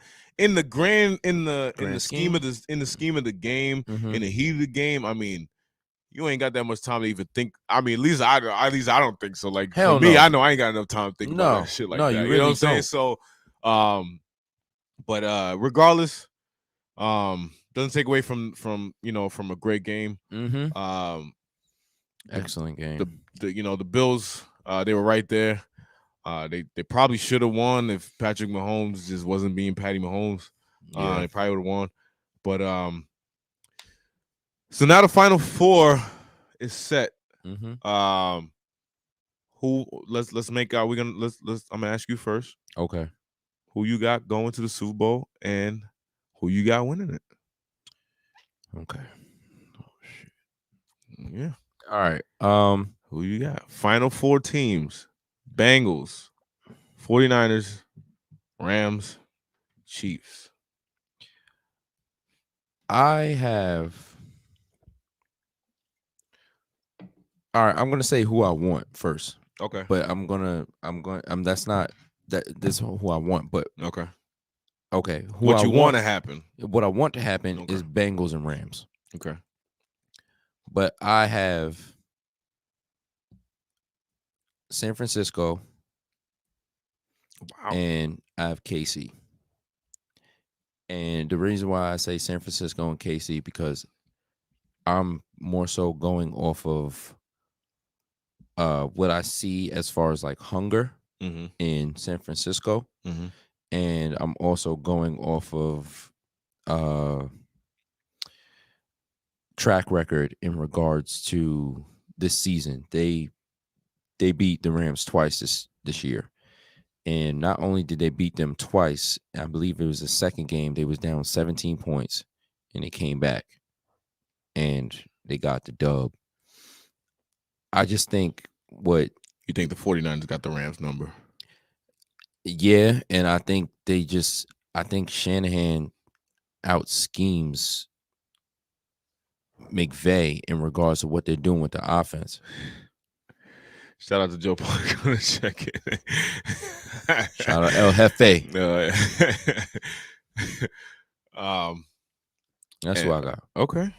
scheme of the game, in the heat of the game, I mean, you ain't got that much time to even think. I mean, at least I don't think so. Like Hell for me, no. I know I ain't got enough time to think about that shit like that. You You really know what I'm saying? don't. So, but regardless, doesn't take away from a great game. Excellent game. The Bills, they were right there. They probably should have won if Patrick Mahomes just wasn't being Patty Mahomes. They probably would have won. But so now the Final Four is set. Who let's make out. I'm gonna ask you first. Okay. Who you got going to the Super Bowl and who you got winning it? Okay. Oh shit. Yeah. All right. Who you got? Final 4 teams: Bengals, 49ers, Rams, Chiefs. I have. All right, I'm gonna say who I want first. Okay. But that's not that this is who I want, but Okay. What you want to happen? What I want to happen is Bengals and Rams. Okay. But I have San Francisco. Wow. And I have KC. And the reason why I say San Francisco and KC because I'm more so going off of what I see as far as like hunger in San Francisco. And I'm also going off of track record in regards to this season. They beat the Rams twice this year. And not only did they beat them twice, I believe it was the second game, they was down 17 points and they came back and they got the dub. I just think what you think the 49ers got the Rams number. Yeah, and I think Shanahan out schemes McVay in regards to what they're doing with the offense. Shout out to Joe Park on the check in. Shout out El Jefe. That's what I got. Okay.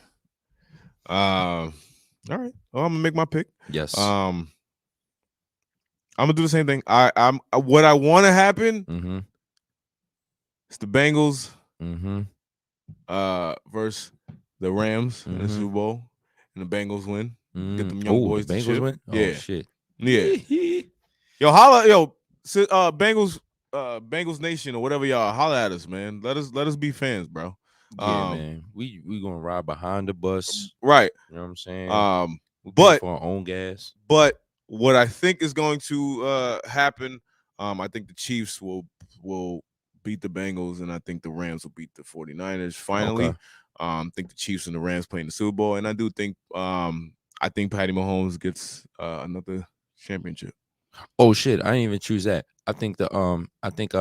All right. Well, I'm gonna make my pick. Yes. I'm gonna do the same thing. I'm what I want to happen. It's the Bengals versus the Rams in the Super Bowl, and the Bengals win. Get them young boys to Bengals chip. win? Oh, Yeah. shit. Yeah. Yo, holla, Bengals Nation or whatever y'all, holla at us, man. Let us be fans, bro. Yeah, man. We gonna ride behind the bus. Right. You know what I'm saying? We'll but for our own gas. But what I think is going to happen, I think the Chiefs will beat the Bengals, and I think the Rams will beat the 49ers finally. Okay. I think the Chiefs and the Rams play in the Super Bowl, and I do think I think Patty Mahomes gets another championship. Oh shit! I didn't even choose that. I think I think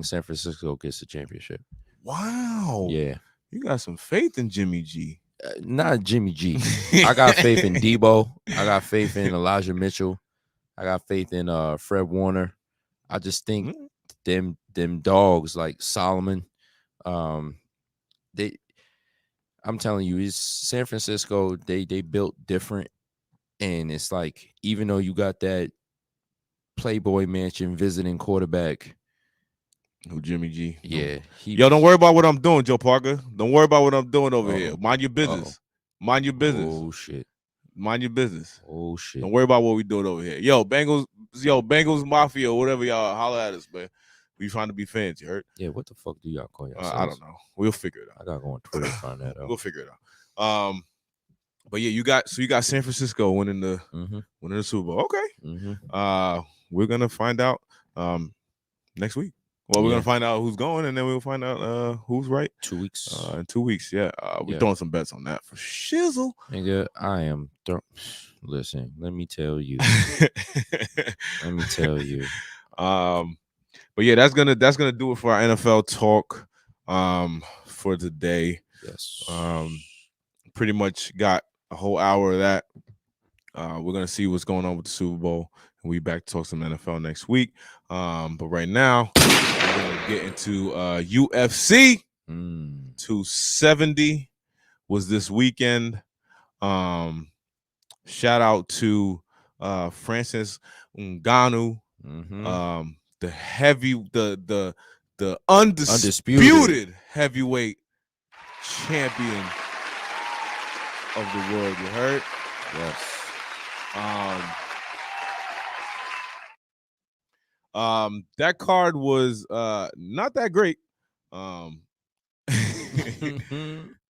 San Francisco gets the championship. Wow. Yeah. You got some faith in Jimmy G. Not Jimmy G. I got faith in Debo. I got faith in Elijah Mitchell. I got faith in Fred Warner. I just think them dogs like Solomon, I'm telling you, it's San Francisco. They built different, and it's like even though you got that Playboy Mansion visiting quarterback, who Jimmy G. yeah, Yo, don't worry about what I'm doing, Joe Parker. Don't worry about what I'm doing over here. Uh-oh. Mind your business. Mind your business. Oh shit. Mind your business. Oh shit. Don't worry about what we doing over here. Yo, Bengals Mafia, whatever y'all holler at us, man. We trying to be fans, you heard? Yeah, what the fuck do y'all call yourselves? I don't know. We'll figure it out. I gotta go on Twitter to find that out. We'll figure it out. But yeah, you got San Francisco winning the Super Bowl. Okay. We're gonna find out next week. Well, we're gonna find out who's going, and then we'll find out who's right. 2 weeks. In 2 weeks, yeah. We're throwing some bets on that for shizzle. Nigga, I am. Listen, let me tell you. Let me tell you. But yeah, that's gonna do it for our NFL talk for today. Yes. Pretty much got a whole hour of that. We're gonna see what's going on with the Super Bowl, and we back to talk some NFL next week. But right now, we're gonna get into UFC 270 was this weekend. Shout out to Francis Ngannou, the undisputed heavyweight champion of the world. You heard? Yes. That card was not that great.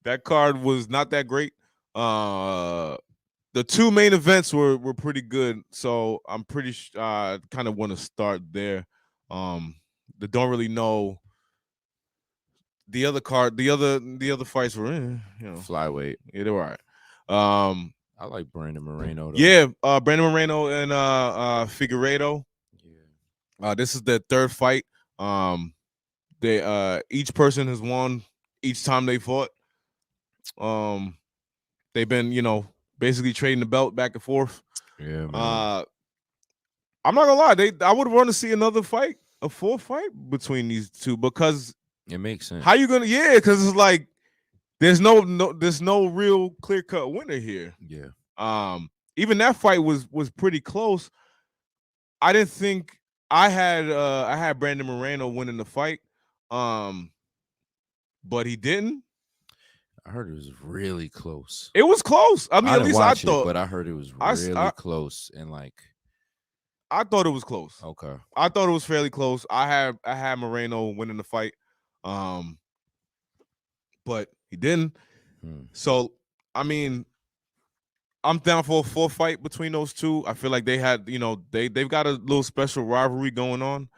That card was not that great. The two main events were pretty good, so I'm pretty kind of want to start there. Don't really know the other card. The other fights were flyweight. Yeah, they were all right. I like Brandon Moreno though. Yeah, Brandon Moreno and Figueiredo. Yeah. This is their third fight. They each person has won each time they fought. They've been, basically trading the belt back and forth. Yeah, man. I'm not gonna lie, I would want to see another fight, a full fight between these two, because it makes sense. How you gonna? Yeah, because it's like there's no real clear cut winner here. Yeah. Even that fight was pretty close. I didn't think I had Brandon Moreno winning the fight, but he didn't. I heard it was really close. It was close. I mean, at least I thought. But I heard it was really close, and like I thought it was close. Okay. I thought it was fairly close. I had Moreno winning the fight, but he didn't. So I mean, I'm down for a full fight between those two. I feel like they had, they've got a little special rivalry going on.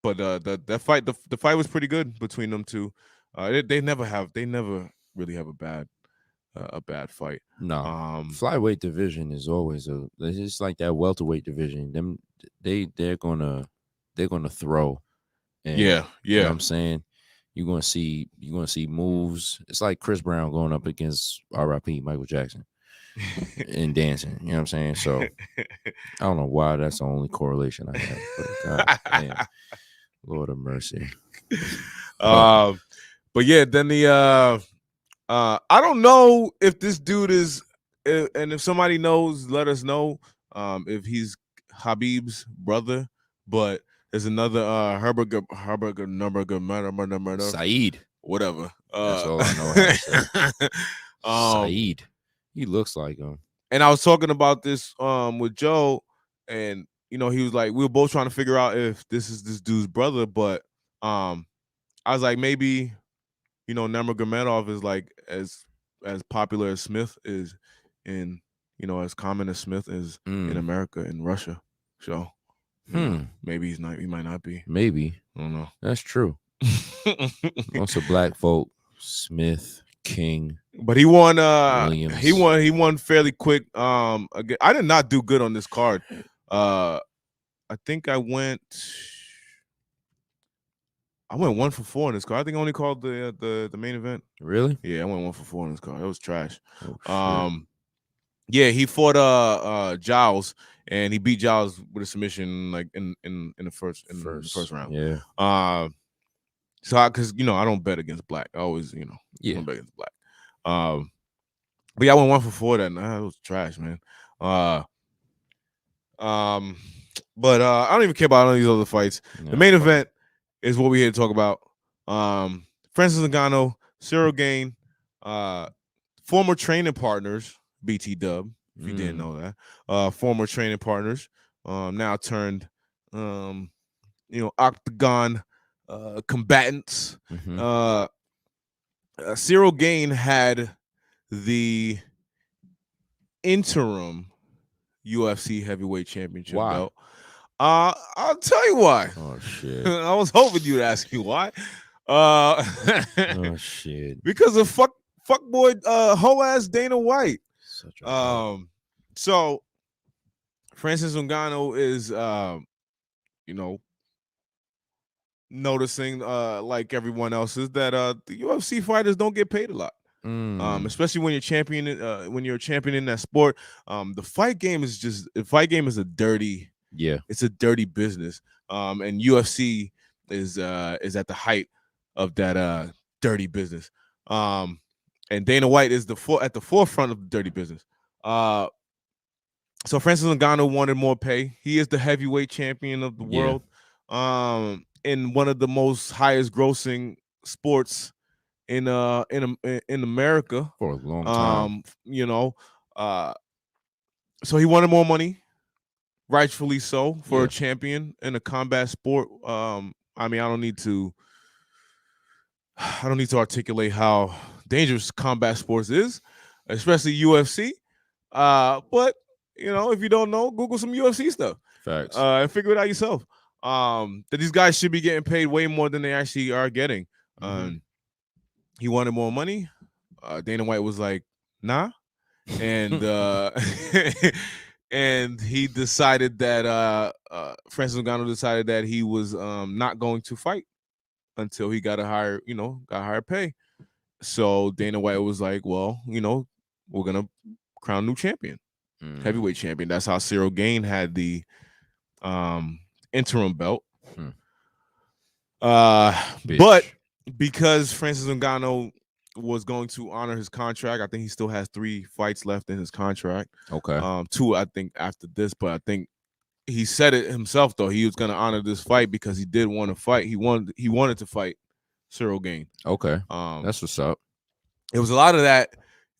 But the fight was pretty good between them two. They never really have a bad fight. No. Flyweight division is always it's just like that welterweight division. They're gonna throw. And, yeah. You know what I'm saying? You're gonna see moves. It's like Chris Brown going up against R.I.P. Michael Jackson and dancing. You know what I'm saying? So I don't know why that's the only correlation I have. But God damn, Lord of mercy. But yeah, then I don't know if this dude is, and if somebody knows, let us know if he's Habib's brother. But there's another Herbert Saeed, whatever. That's all I know how to say. Saeed, he looks like him. And I was talking about this with Joe, and he was like, we were both trying to figure out if this is this dude's brother, but I was like, maybe Nurmagomedov is like as popular as Smith is in, as common as Smith is in America and Russia. So maybe he's not. He might not be. Maybe. I don't know. That's true. Also, black folk, Smith, King, but he won. Williams. He won fairly quick. Again, I did not do good on this card. I think I went 1 for 4 in this card. I think I only called the main event. Really? Yeah, I went 1 for 4 in this card. It was trash. Oh, yeah, he fought Giles, and he beat Giles with a submission like in the first round. Yeah. So because I don't bet against black. I always don't bet against black. But yeah, I went 1 for 4 that night. It was trash, man. But I don't even care about any of these other fights. Yeah, the main event is what we're here to talk about. Francis Ngannou, Cyril Gane, former training partners, BT Dub, if you didn't know that. Former training partners, now turned octagon combatants. Cyril Gane had the interim UFC heavyweight championship belt. I'll tell you why. Oh shit. I was hoping you'd ask me why. Oh shit. Because of fuckboy hoe ass Dana White. Such a so Francis Ngannou is noticing like everyone else is that the UFC fighters don't get paid a lot. Especially when you're a champion in that sport. The fight game is a dirty, it's a dirty business. And UFC is at the height of that dirty business. And Dana White is at the forefront of the dirty business. So Francis Ngannou wanted more pay. He is the heavyweight champion of the world. In one of the most highest grossing sports in America for a long time. So he wanted more money, rightfully so, for a champion in a combat sport. I mean, I don't need to articulate how dangerous combat sports is, especially UFC. But if you don't know, Google some UFC stuff. Facts. And figure it out yourself. That these guys should be getting paid way more than they actually are getting. He wanted more money. Dana White was like, nah. And and he decided that Francis Ngannou decided that he was not going to fight until he got higher pay. So Dana White was like, well, we're gonna crown a new champion, heavyweight champion. That's how Cyril Gane had the interim belt. But because Francis Ngannou was going to honor his contract, I think he still has 3 fights left in his contract. Okay. 2, I think, after this, but I think he said it himself though. He was going to honor this fight because he did want to fight. He wanted to fight Cyril Gane. Okay. That's what's up. It was a lot of that.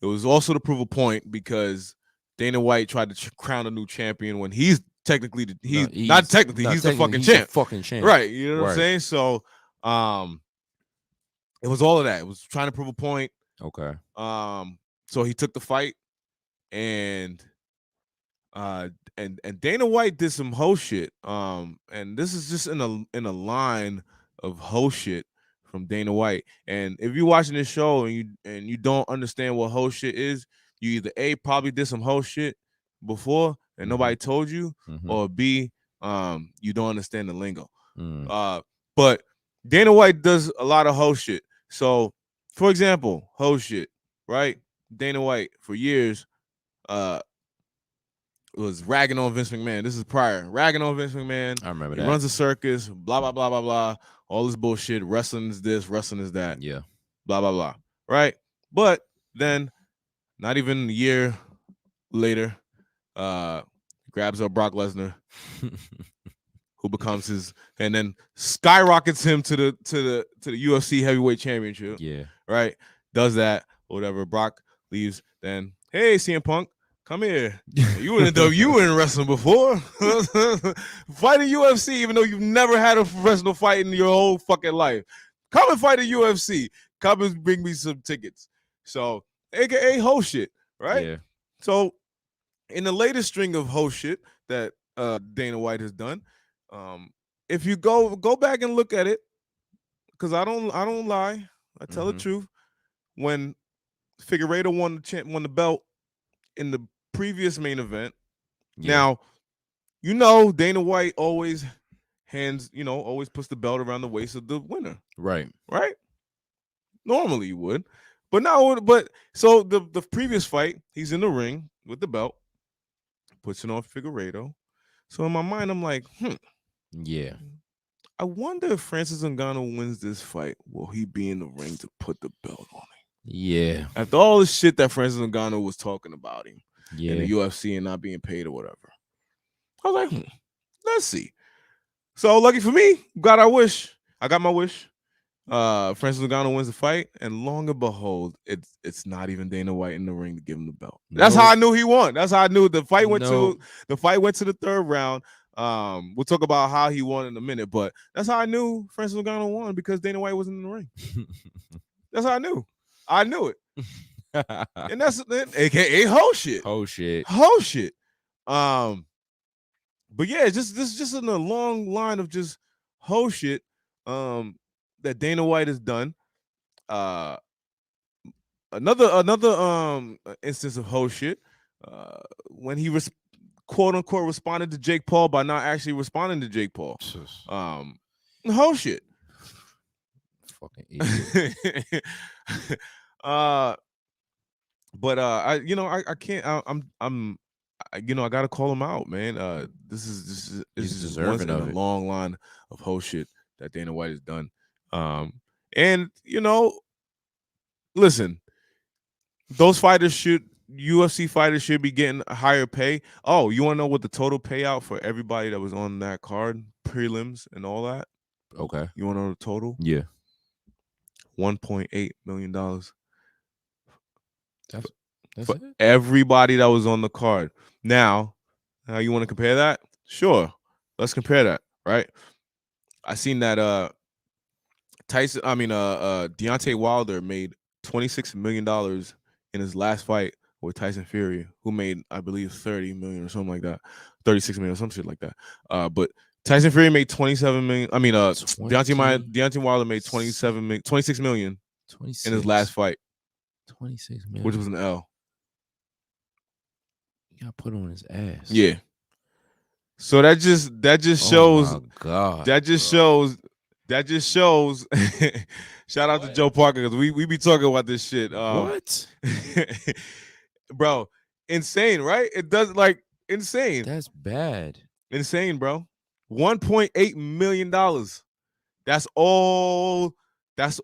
It was also to prove a point because Dana White tried to crown a new champion when he's technically he's the fucking champ. Fucking champ. Right. You know what I'm saying? So it was all of that. It was trying to prove a point. Okay. So he took the fight and Dana White did some hoe shit. And this is just in a line of hoe shit from Dana White. And if you're watching this show and you don't understand what hoe shit is, you either A, probably did some hoe shit before and nobody told you, or B, you don't understand the lingo. But Dana White does a lot of hoe shit. So, for example, hoe shit, right? Dana White for years was ragging on Vince McMahon. This is prior. Ragging on Vince McMahon. I remember he that. Runs a circus, blah, blah, blah, blah, blah. All this bullshit. Wrestling is this, wrestling is that. Yeah. Blah, blah, blah. Right? But then, not even a year later, grabs up Brock Lesnar, who becomes his, and then skyrockets him to the UFC heavyweight championship. Yeah. Right? Does that, whatever. Brock leaves. Then, hey, CM Punk, come here. You were in wrestling before. Fight in UFC, even though you've never had a professional fight in your whole fucking life. Come and fight in UFC. Come and bring me some tickets. So, AKA hoe shit, right? Yeah. So, in the latest string of hoe shit that Dana White has done, if you go back and look at it, because I don't lie, I tell the truth. When Figueiredo won the belt in the previous main event, now Dana White always always puts the belt around the waist of the winner. Right. Right? Normally you would. So the previous fight, he's in the ring with the belt, puts it on Figueiredo. So in my mind, I'm like, Yeah. I wonder if Francis Ngannou wins this fight, will he be in the ring to put the belt on him? Yeah. After all the shit that Francis Ngannou was talking about him Yeah. in the UFC and not being paid or whatever. I was like, let's see. So lucky for me, got our wish. I got my wish. Francis Ngannou wins the fight, and long and behold, it's not even Dana White in the ring to give him the belt. That's how I knew he won. That's how I knew the fight went to the third round. We'll talk about how he won in a minute, but that's how I knew Francis Ngannou won, because Dana White wasn't in the ring. That's how I knew. I knew it. And that's AKA whole shit. Whole shit. But yeah, this is just in a long line of just whole shit that Dana White has done. Another instance of whole shit when he quote unquote responded to Jake Paul by not actually responding to Jake Paul. Whole shit. Fucking idiot. I can't. I gotta call him out, man. This is deserving of in it. a long line of whole shit that Dana White has done. Listen, those UFC fighters should be getting a higher pay. Oh, you want to know what the total payout for everybody that was on that card, prelims and all that? Okay. You want to know the total? Yeah. $1.8 million. That's For it? everybody that was on the card. Now, how you want to compare that? Sure. Let's compare that, right? I seen that Deontay Wilder made $26 million in his last fight with Tyson Fury, who made, I believe, 30 million or something like that. 36 million, some shit like that. But Tyson Fury made 27 million. Deontay Wilder made 26 million 26 in his last fight, 26 million. which was an L. You got put on his ass. Yeah. So that just shows. Oh my God. That just shows. Shout out to Joe Parker, because we be talking about this shit. What? Bro, insane, right? It does insane. That's bad. Insane, bro. $1.8 million. That's all. That's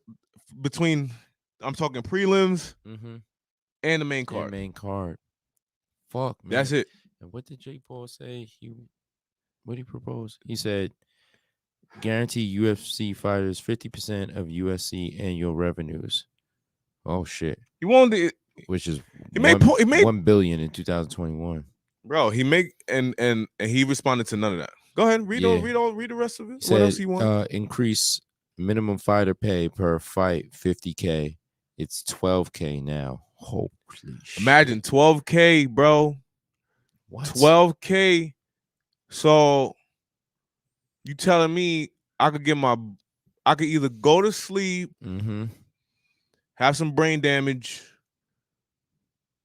between. I'm talking prelims and the main card. Fuck, man. That's it. And what did Jake Paul say? What did he propose? He said, guarantee UFC fighters 50% of UFC annual revenues. Oh shit. He wanted to, which is he made $1 billion in 2021. Bro, he and he responded to none of that. Go ahead, read the rest of it. Said, what else he want? Increase minimum fighter pay per fight $50K. It's $12K now. Holy shit. Imagine $12K, bro. What? $12K. So you telling me I could either go to sleep, have some brain damage,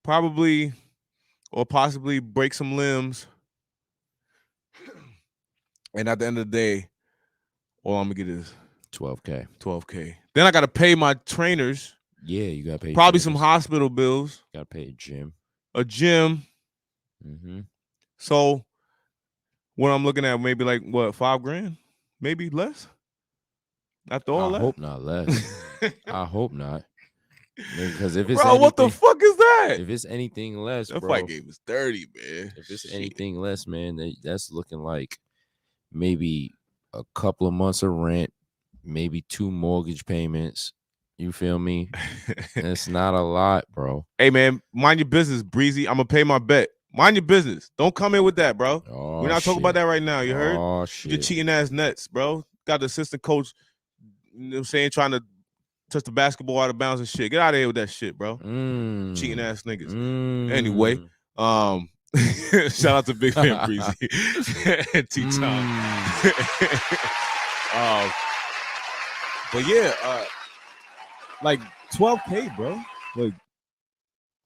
probably or possibly break some limbs, and at the end of the day, all I'm gonna get is $12K. Then I gotta pay my trainers. Yeah, you gotta pay probably some hospital bills. Gotta pay a gym. So what I'm looking at, maybe like what, $5,000, maybe less. After all that, I hope not less. I hope not. Because if it's what the fuck is that? If it's anything less, that bro, fight game is dirty, man. If it's anything less, man, that's looking like maybe a couple of months of rent, maybe 2 mortgage payments. You feel me? It's not a lot, bro. Hey, man, mind your business, Breezy. I'm gonna pay my bet. Mind your business. Don't come in with that, bro. Oh, we're not talking about that right now. You heard? Oh shit. You're cheating ass Nets, bro. Got the assistant coach, you know what I'm saying, trying to touch the basketball out of bounds and shit. Get out of here with that shit, bro. Cheating ass niggas. Anyway, shout out to Big Man Breezy. T-Time. But yeah, like $12K, bro. Like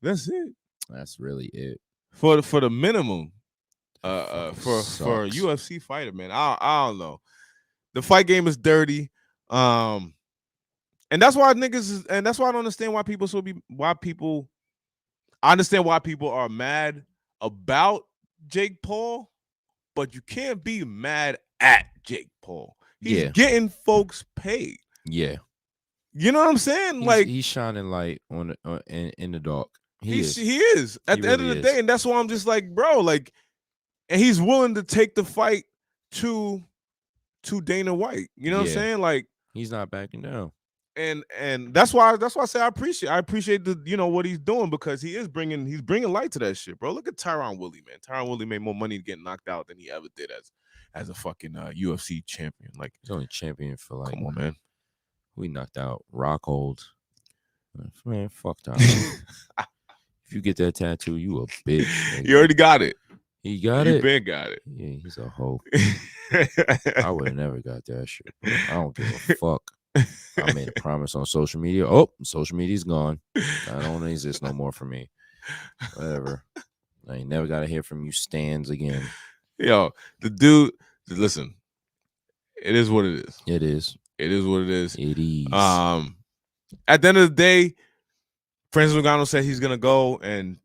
that's it. That's really it. For the minimum. For a UFC fighter, man. I don't know. The fight game is dirty. And that's why and that's why I don't understand why people I understand why people are mad about Jake Paul, but you can't be mad at Jake Paul. He's Yeah. getting folks paid. Yeah. You know what I'm saying? He's shining light on in the dark. He is. He is at He the end really of the is. day, and that's why I'm just like, bro, like, and he's willing to take the fight to Dana White. You know what I'm Yeah. saying? Like, He's not backing down. and that's why I say I appreciate the what he's doing, because he's bringing light to that shit, bro. Look at Tyron Woodley, man. Tyron Woodley made more money getting knocked out than he ever did as a fucking UFC champion. Like, He's only champion for like. come on, man. We knocked out Rockhold. Man, fuck that. If you get that tattoo, you a bitch. Nigga. You already got it. He got You it. been got it. Yeah, he's a hoe. I would have never got that shit. Bro. I don't give a fuck. I made a promise on social media. Oh, social media's gone. I don't exist no more for me. Whatever. I ain't never got to hear from you stands again. Yo, the dude, listen, it is what it is. It is. It is what it is. It is. At the end of the day, Francis Ngannou said he's gonna go and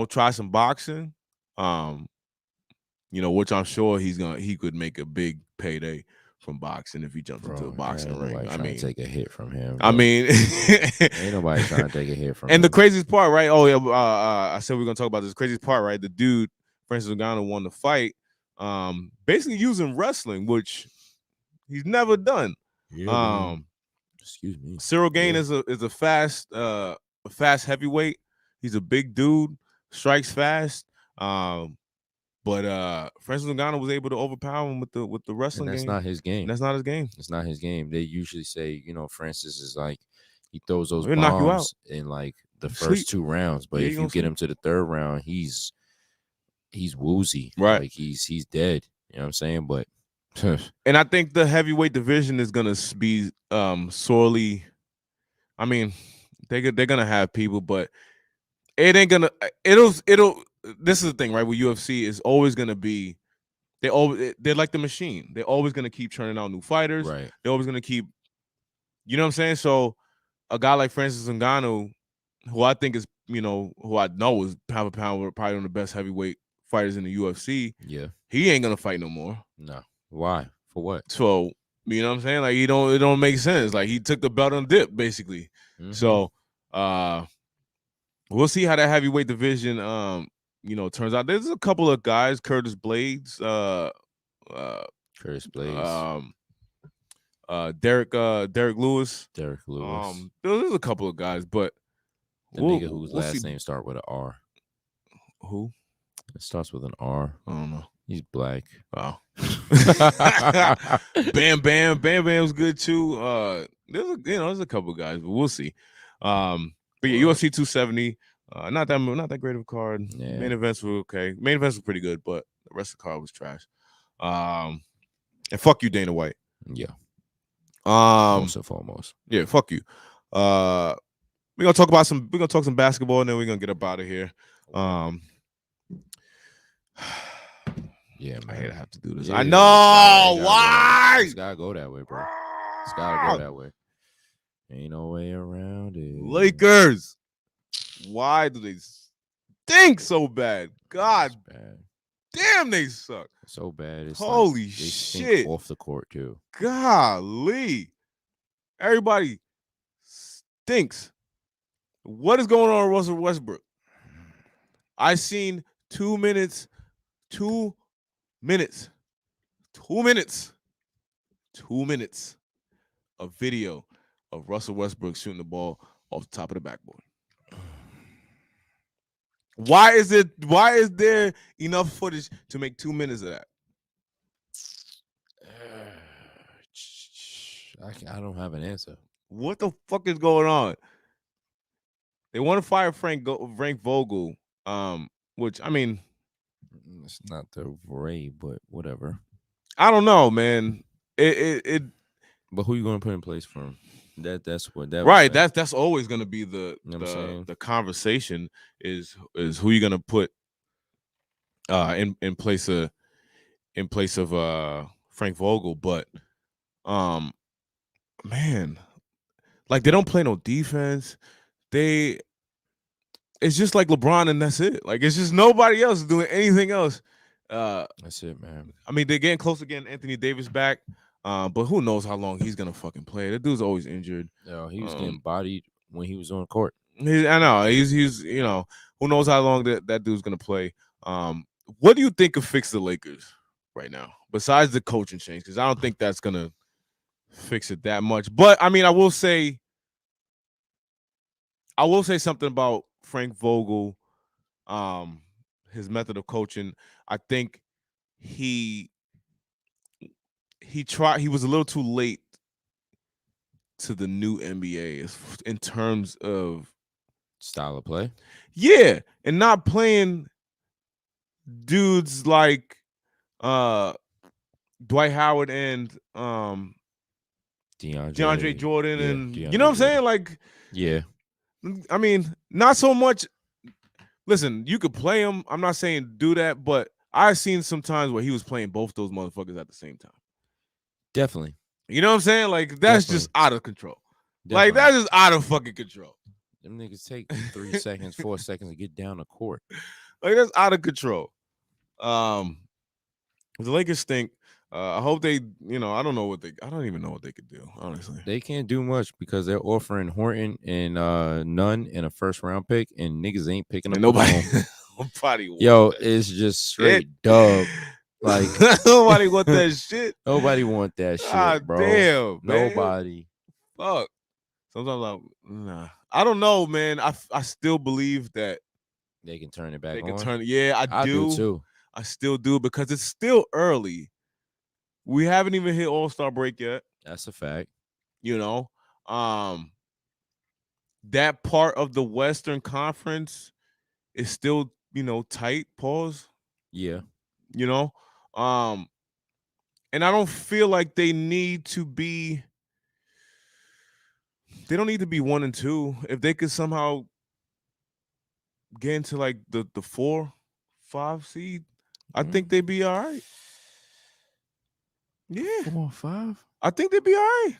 try some boxing. Which I'm sure he could make a big payday from boxing if he jumps into a boxing ring. I mean, take a hit from him. I mean, ain't nobody trying to take a hit from him. And the craziest part, right? Oh yeah, I said we're gonna talk about this craziest part, right? The dude, Francis Ngannou, won the fight, basically using wrestling, which he's never done. Yeah, excuse me. Cyril Gane is a fast heavyweight. He's a big dude, strikes fast. But Francis Ngannou was able to overpower him with the wrestling and that's game. not his game. That's not his game. It's not his game. They usually say, Francis is like, he throws those He'll knock you out bombs in like the first 2 rounds, but if you get him to the 3rd round, he's woozy. Right. Like he's dead. You know what I'm saying? But and I think the heavyweight division is gonna be sorely. I mean, they're gonna have people, but it ain't gonna. It'll. This is the thing, right? With UFC is always gonna be. They're like the machine. They're always gonna keep churning out new fighters. right. They're always gonna keep. You know what I'm saying? So a guy like Francis Ngannou, who I think is, who I know is pound for pound probably one of the best heavyweight fighters in the UFC. Yeah. He ain't gonna fight no more. No. Why? For what? So you know what I'm saying? Like it don't make sense. Like he took the belt on dip basically. Mm-hmm. So we'll see how that heavyweight division turns out. There's a couple of guys, Curtis Blades, Derek Lewis. Derek Lewis. There's a couple of guys, but the nigga whose last name start with an R. Who? It starts with an R. I don't know. He's black. Oh. Bam Bam's good too. There's a couple of guys, but we'll see. But yeah, UFC 270. Not that great of a card. Yeah. Main events were okay. Main events were pretty good, but the rest of the card was trash. And fuck you, Dana White. Yeah. Most and foremost. Yeah, fuck you. We're gonna talk some basketball, and then we're gonna get up out of here. Yeah, man. I hate to have to do this. Yeah, I know why. It's gotta go that way, bro. It's gotta go that way. Ain't no way around it. Lakers. Why do they stink so bad? God bad. Damn, they suck. So bad. It's holy they shit. off the court too. Golly. Everybody stinks. What is going on with Russell Westbrook? I seen 2 minutes of video of Russell Westbrook shooting the ball off the top of the backboard. Why is there enough footage to make 2 minutes of that? I don't have an answer. What the fuck is going on? They want to fire Frank Vogel, which I mean, it's not the Ray, but whatever. I don't know, man. It. But who you gonna put in place for him? That's what that right. That's always gonna be the the conversation is who you gonna put in place of Frank Vogel, but man, like they don't play no defense. It's just like LeBron and that's it. Like it's just nobody else doing anything else That's it, man. I mean, they're getting close to getting Anthony Davis back, but who knows how long he's gonna fucking play? That dude's always injured. Yo, he was getting bodied when he was on court. I know he's you know, who knows how long that dude's gonna play. What do you think could fix the Lakers right now besides the coaching change? Because I don't think that's gonna fix it that much. But I mean, I will say something about Frank Vogel, his method of coaching. I think he was a little too late to the new NBA in terms of Style of play. Yeah, and not playing dudes like Dwight Howard and DeAndre Jordan, and you know what I'm saying? Like, yeah, I mean, not so much. Listen, you could play him. I'm not saying do that, but I've seen some times where he was playing both those motherfuckers at the same time. Definitely. You know what I'm saying? Like, that's just out of control. Definitely. Like, that's just out of fucking control. Them niggas take 3 seconds, 4 seconds to get down the court. Like, that's out of control. The Lakers stink. I hope they, I don't even know what they could do, honestly. They can't do much because they're offering Horton and Nunn in a first-round pick, and niggas ain't picking up. Nobody Yo, it's just straight dub. Like nobody want that shit. Nobody want that shit, God bro. Damn, nobody. Man. Fuck. Sometimes nah. I don't know, man. I still believe that they can turn it back. They can turn it. Yeah, I do too. I still do because it's still early. We haven't even hit All-Star break yet. That's a fact. That part of the Western Conference is still, tight. Pause. Yeah. And I don't feel like they need to be. They don't need to be 1 and 2. If they could somehow get into like the 4, 5 seed, I think they'd be all right. Yeah. 4 or 5? I think they'd be all right.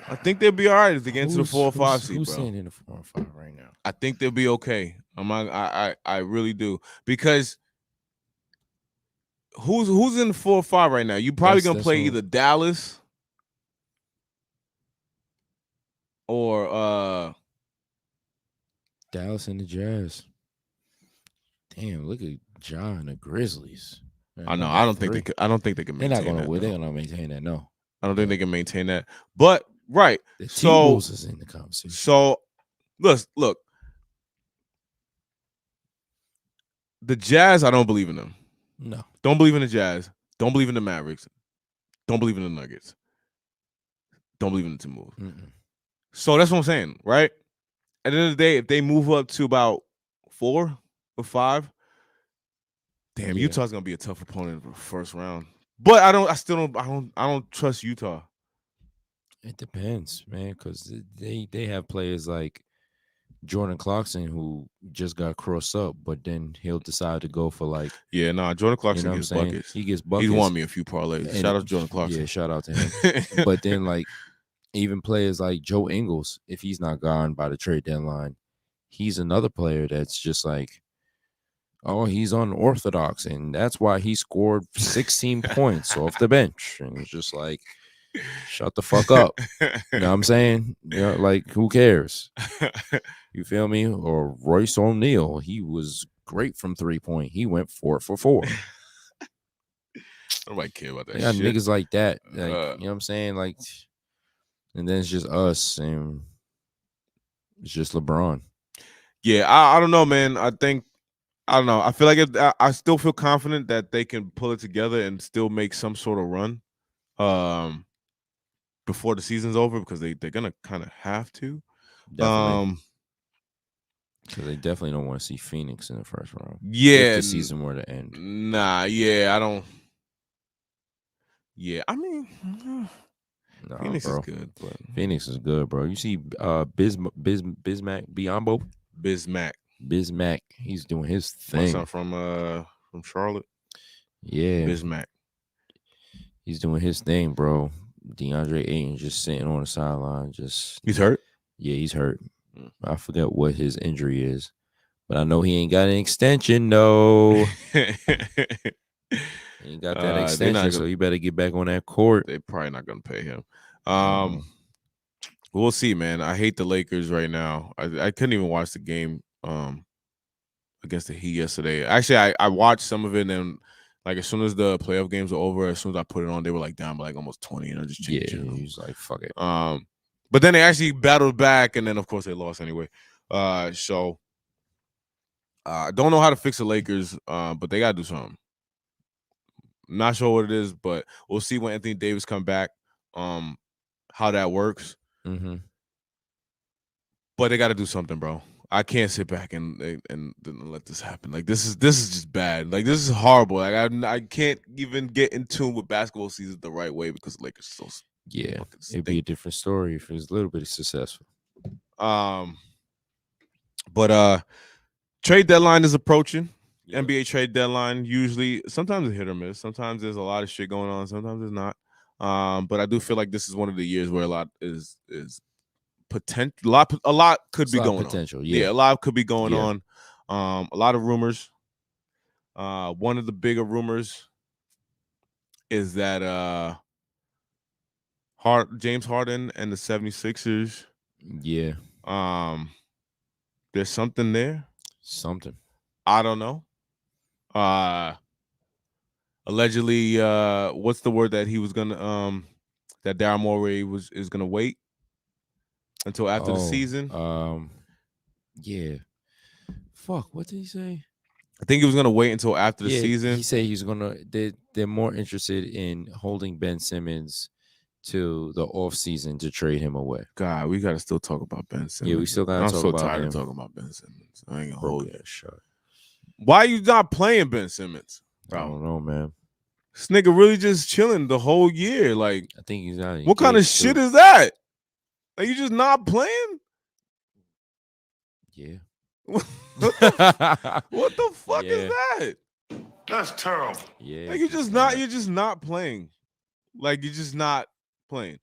I think they'll be all right if they get into the 4 or 5 seed, who's bro. saying in the 4 or 5 right now? I think they'll be okay. I really do. Because who's in the 4 or 5 right now? You probably gonna play either Dallas or Dallas and the Jazz. Damn, look at Ja and the Grizzlies. Man, I know. I don't think they can maintain They're not gonna that. win. They're gonna maintain that. No. I don't think they can maintain that. But right. The So T-Wolves is in the conversation. So look. The Jazz, I don't believe in them. No. Don't believe in the Jazz. Don't believe in the Mavericks. Don't believe in the Nuggets. Don't believe in the Timberwolves. So that's what I'm saying, right? At the end of the day, if they move up to about 4 or 5, damn, Utah's gonna be a tough opponent in the first round. But I don't trust Utah. It depends, man, because they have players like Jordan Clarkson who just got crossed up, but then he'll decide to go for like Jordan Clarkson gets buckets. He gets buckets. He's won me a few parlays. And Shout out to Jordan Clarkson. Yeah, shout out to him. But then like even players like Joe Ingles, if he's not gone by the trade deadline, he's another player that's just like, oh, he's unorthodox, and that's why he scored 16 points off the bench. And it's just like, shut the fuck up. You know what I'm saying? Like, who cares? You feel me? Or Royce O'Neal, he was great from 3-point. He went 4 for 4. Nobody care about that Yeah, shit. niggas like that. Like, you know what I'm saying? Like, and then it's just us, and it's just LeBron. Yeah, I don't know, man. I don't know. I feel like I still feel confident that they can pull it together and still make some sort of run before the season's over, because they're gonna kind of have to. Definitely. Because they definitely don't want to see Phoenix in the first round. Yeah, if the season were to end. Nah, yeah, I don't. Yeah, I mean, Phoenix is good. But Phoenix is good, bro. You see, Bismack Biyombo. Bismack, he's doing his thing. My son from Charlotte. Yeah, Bismack. He's doing his thing, bro. DeAndre Ayton just sitting on the sideline. He's hurt. Yeah, he's hurt. I forget what his injury is, But I know he ain't got an extension, no. He ain't got that extension, so he better get back on that court. They're probably not gonna pay him. Mm-hmm. We'll see, man. I hate the Lakers right now. I couldn't even watch the game against the Heat yesterday. Actually, I watched some of it, and like as soon as the playoff games were over, as soon as I put it on, they were like down by like almost 20, and I just changed it. He was like, fuck it. But then they actually battled back, and then of course they lost anyway. So I don't know how to fix the Lakers, but they gotta do something. Not sure what it is, but we'll see when Anthony Davis come back. How that works. Mm-hmm. But they got to do something, bro. I can't sit back and let this happen. Like this is just bad. Like this is horrible. Like I can't even get in tune with basketball season the right way because the Lakers so it'd be a different story if it was a little bit successful. But trade deadline is approaching. Yeah. NBA trade deadline usually sometimes it's hit or miss. Sometimes there's a lot of shit going on. Sometimes there's not. But I do feel like this is one of the years where a lot is potential. A lot could be going on. Yeah, a lot could be going on. A lot of rumors. One of the bigger rumors is that James Harden and the 76ers. Yeah. There's something there. Something. I don't know. Allegedly, what's the word that he was gonna that Daryl Morey is gonna wait until after the season? Yeah. Fuck, what did he say? I think he was gonna wait until after the season. He said he's gonna. They're more interested in holding Ben Simmons to the off season to trade him away. God, we gotta still talk about Ben Simmons. Yeah, we still gotta talk about him. I'm so tired of talking about Ben Simmons. I ain't gonna hold you. Shut. Why are you not playing Ben Simmons, bro? I don't know, man. This nigga really just chilling the whole year. Like, I think he's not. What kind of shit is that? Like, you just not playing? Yeah. What the fuck is that? That's terrible. Yeah. Like you're just not playing. Like you're just not playing.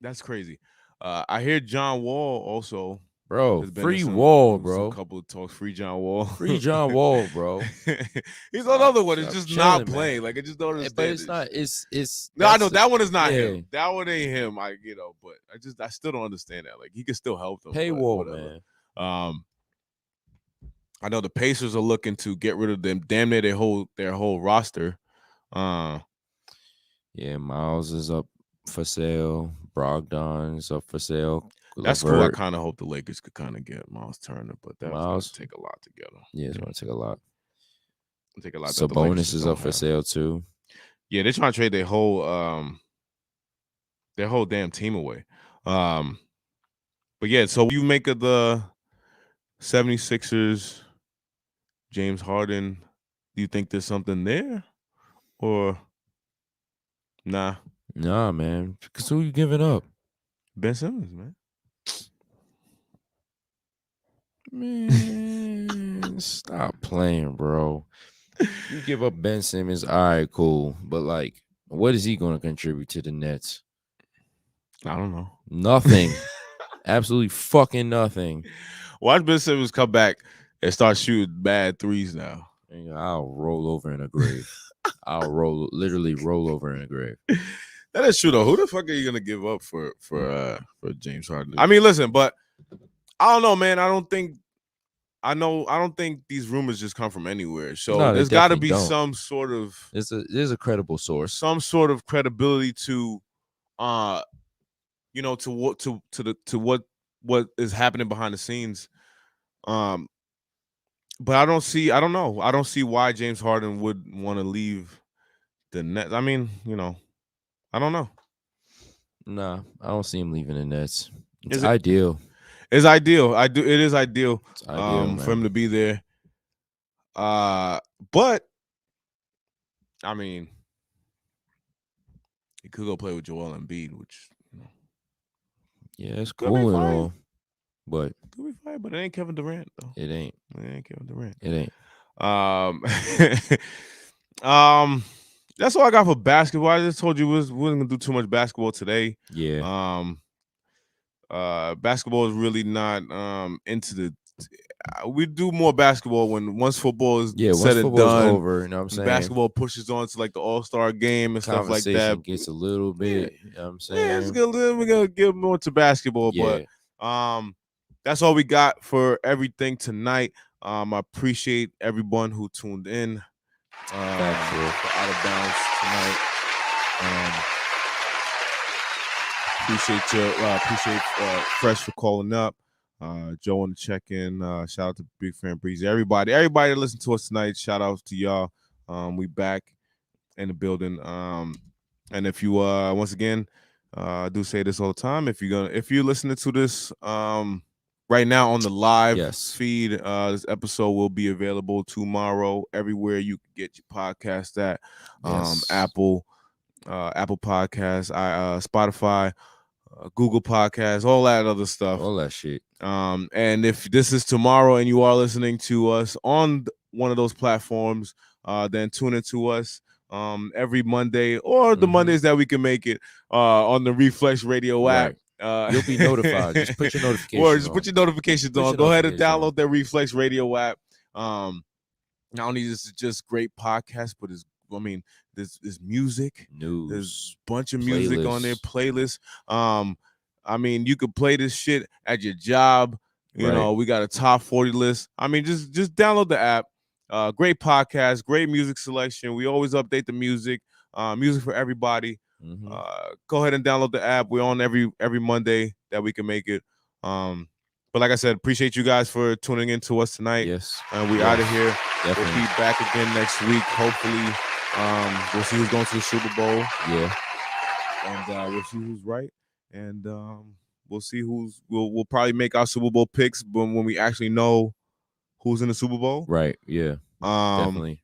That's crazy. I hear John Wall also. Bro, free Wall, bro. A couple of talks, free John Wall. Free John Wall, bro. He's another one. It's just not playing. Man. Like I just don't understand. But it's not. It's. No, I know that one is not him. That one ain't him. But I still don't understand that. Like he can still help them. Pay Wall, man. I know the Pacers are looking to get rid of them. Damn near their whole roster. Yeah, Miles is up for sale. Brogdon's up for sale. That's cool. I kind of hope the Lakers could kind of get Miles Turner, but that was going to take a lot to get him. Yeah, it's going to take a lot. So Sabonis is up for sale too. Yeah, they're trying to trade their whole damn team away. But yeah, so you make of the 76ers, James Harden, do you think there's something there? Or nah? Nah, man. Because who you giving up? Ben Simmons, man. Man, stop playing, bro. You give up Ben Simmons, all right, cool. But, like, what is he going to contribute to the Nets? I don't know. Nothing. Absolutely fucking nothing. Watch Ben Simmons come back and start shooting bad threes now. I'll roll over in a grave. Literally roll over in a grave. That is true, though. Who the fuck are you going to give up for James Harden? I mean, listen, but I don't know, man. I don't think these rumors just come from anywhere. So there's got to be some sort of there's a credible source, some sort of credibility to to what is happening behind the scenes. But I don't see why James Harden would want to leave the Nets. I mean, I don't know. Nah, I don't see him leaving the Nets. It's ideal. It's ideal. It is ideal, for him to be there. But I mean, he could go play with Joel Embiid, which yeah, it's cool and all. But could be fine. But it ain't Kevin Durant though. It ain't. It ain't Kevin Durant. It ain't. That's all I got for basketball. I just told you we wasn't gonna do too much basketball today. Yeah. Basketball is really not into we do more basketball once football is once said and football's done. over, you know what I'm saying? Basketball pushes on to like the All-Star game and stuff like that. Conversation gets a little bit, you know what I'm saying? Yeah, we're gonna get more to basketball, but that's all we got for everything tonight. I appreciate everyone who tuned in for Out of Bounds tonight. Appreciate Fresh for calling up. Joe on the check-in. Shout out to Big Fan Breezy. Everybody that listened to us tonight, shout out to y'all. We back in the building. And if you once again, I do say this all the time. If you're listening to this right now on the live feed, this episode will be available tomorrow everywhere you can get your podcast at. Apple Podcasts, Spotify, Google Podcasts, all that other stuff. All that shit. And if this is tomorrow and you are listening to us on one of those platforms, then tune into us every Monday or the Mondays that we can make it on the Reflex Radio app. You'll be notified. Just put your notifications on. Put your notifications on. Go ahead and download that Reflex Radio app. Not only is it just great podcast, but there's music, news, there's a bunch of music on there, playlists. You could play this shit at your job. You know, we got a top 40 list. Just download the app. Great podcast, great music selection. We always update the music, music for everybody. Go ahead and download the app. We're on every Monday that we can make it. But like I said, appreciate you guys for tuning in to us tonight. Yes. And we out of here. Definitely. We'll be back again next week. Hopefully, we'll see who's going to the Super Bowl. Yeah. And we'll see who's right. And we'll see we'll probably make our Super Bowl picks when we actually know who's in the Super Bowl. Right. Yeah. Definitely.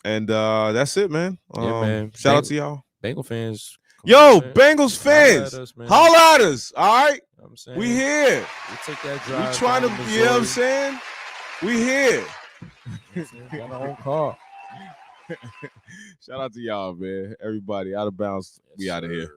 And that's it, man. Man. Shout out to y'all. Bengal fans. Bengals fans. Holla at us. All right. You know I'm saying? We here. We take that drive. We trying to, you know what I'm saying? We here. Got our own car. Shout out to y'all, man. Everybody, Out of Bounds. We out of here.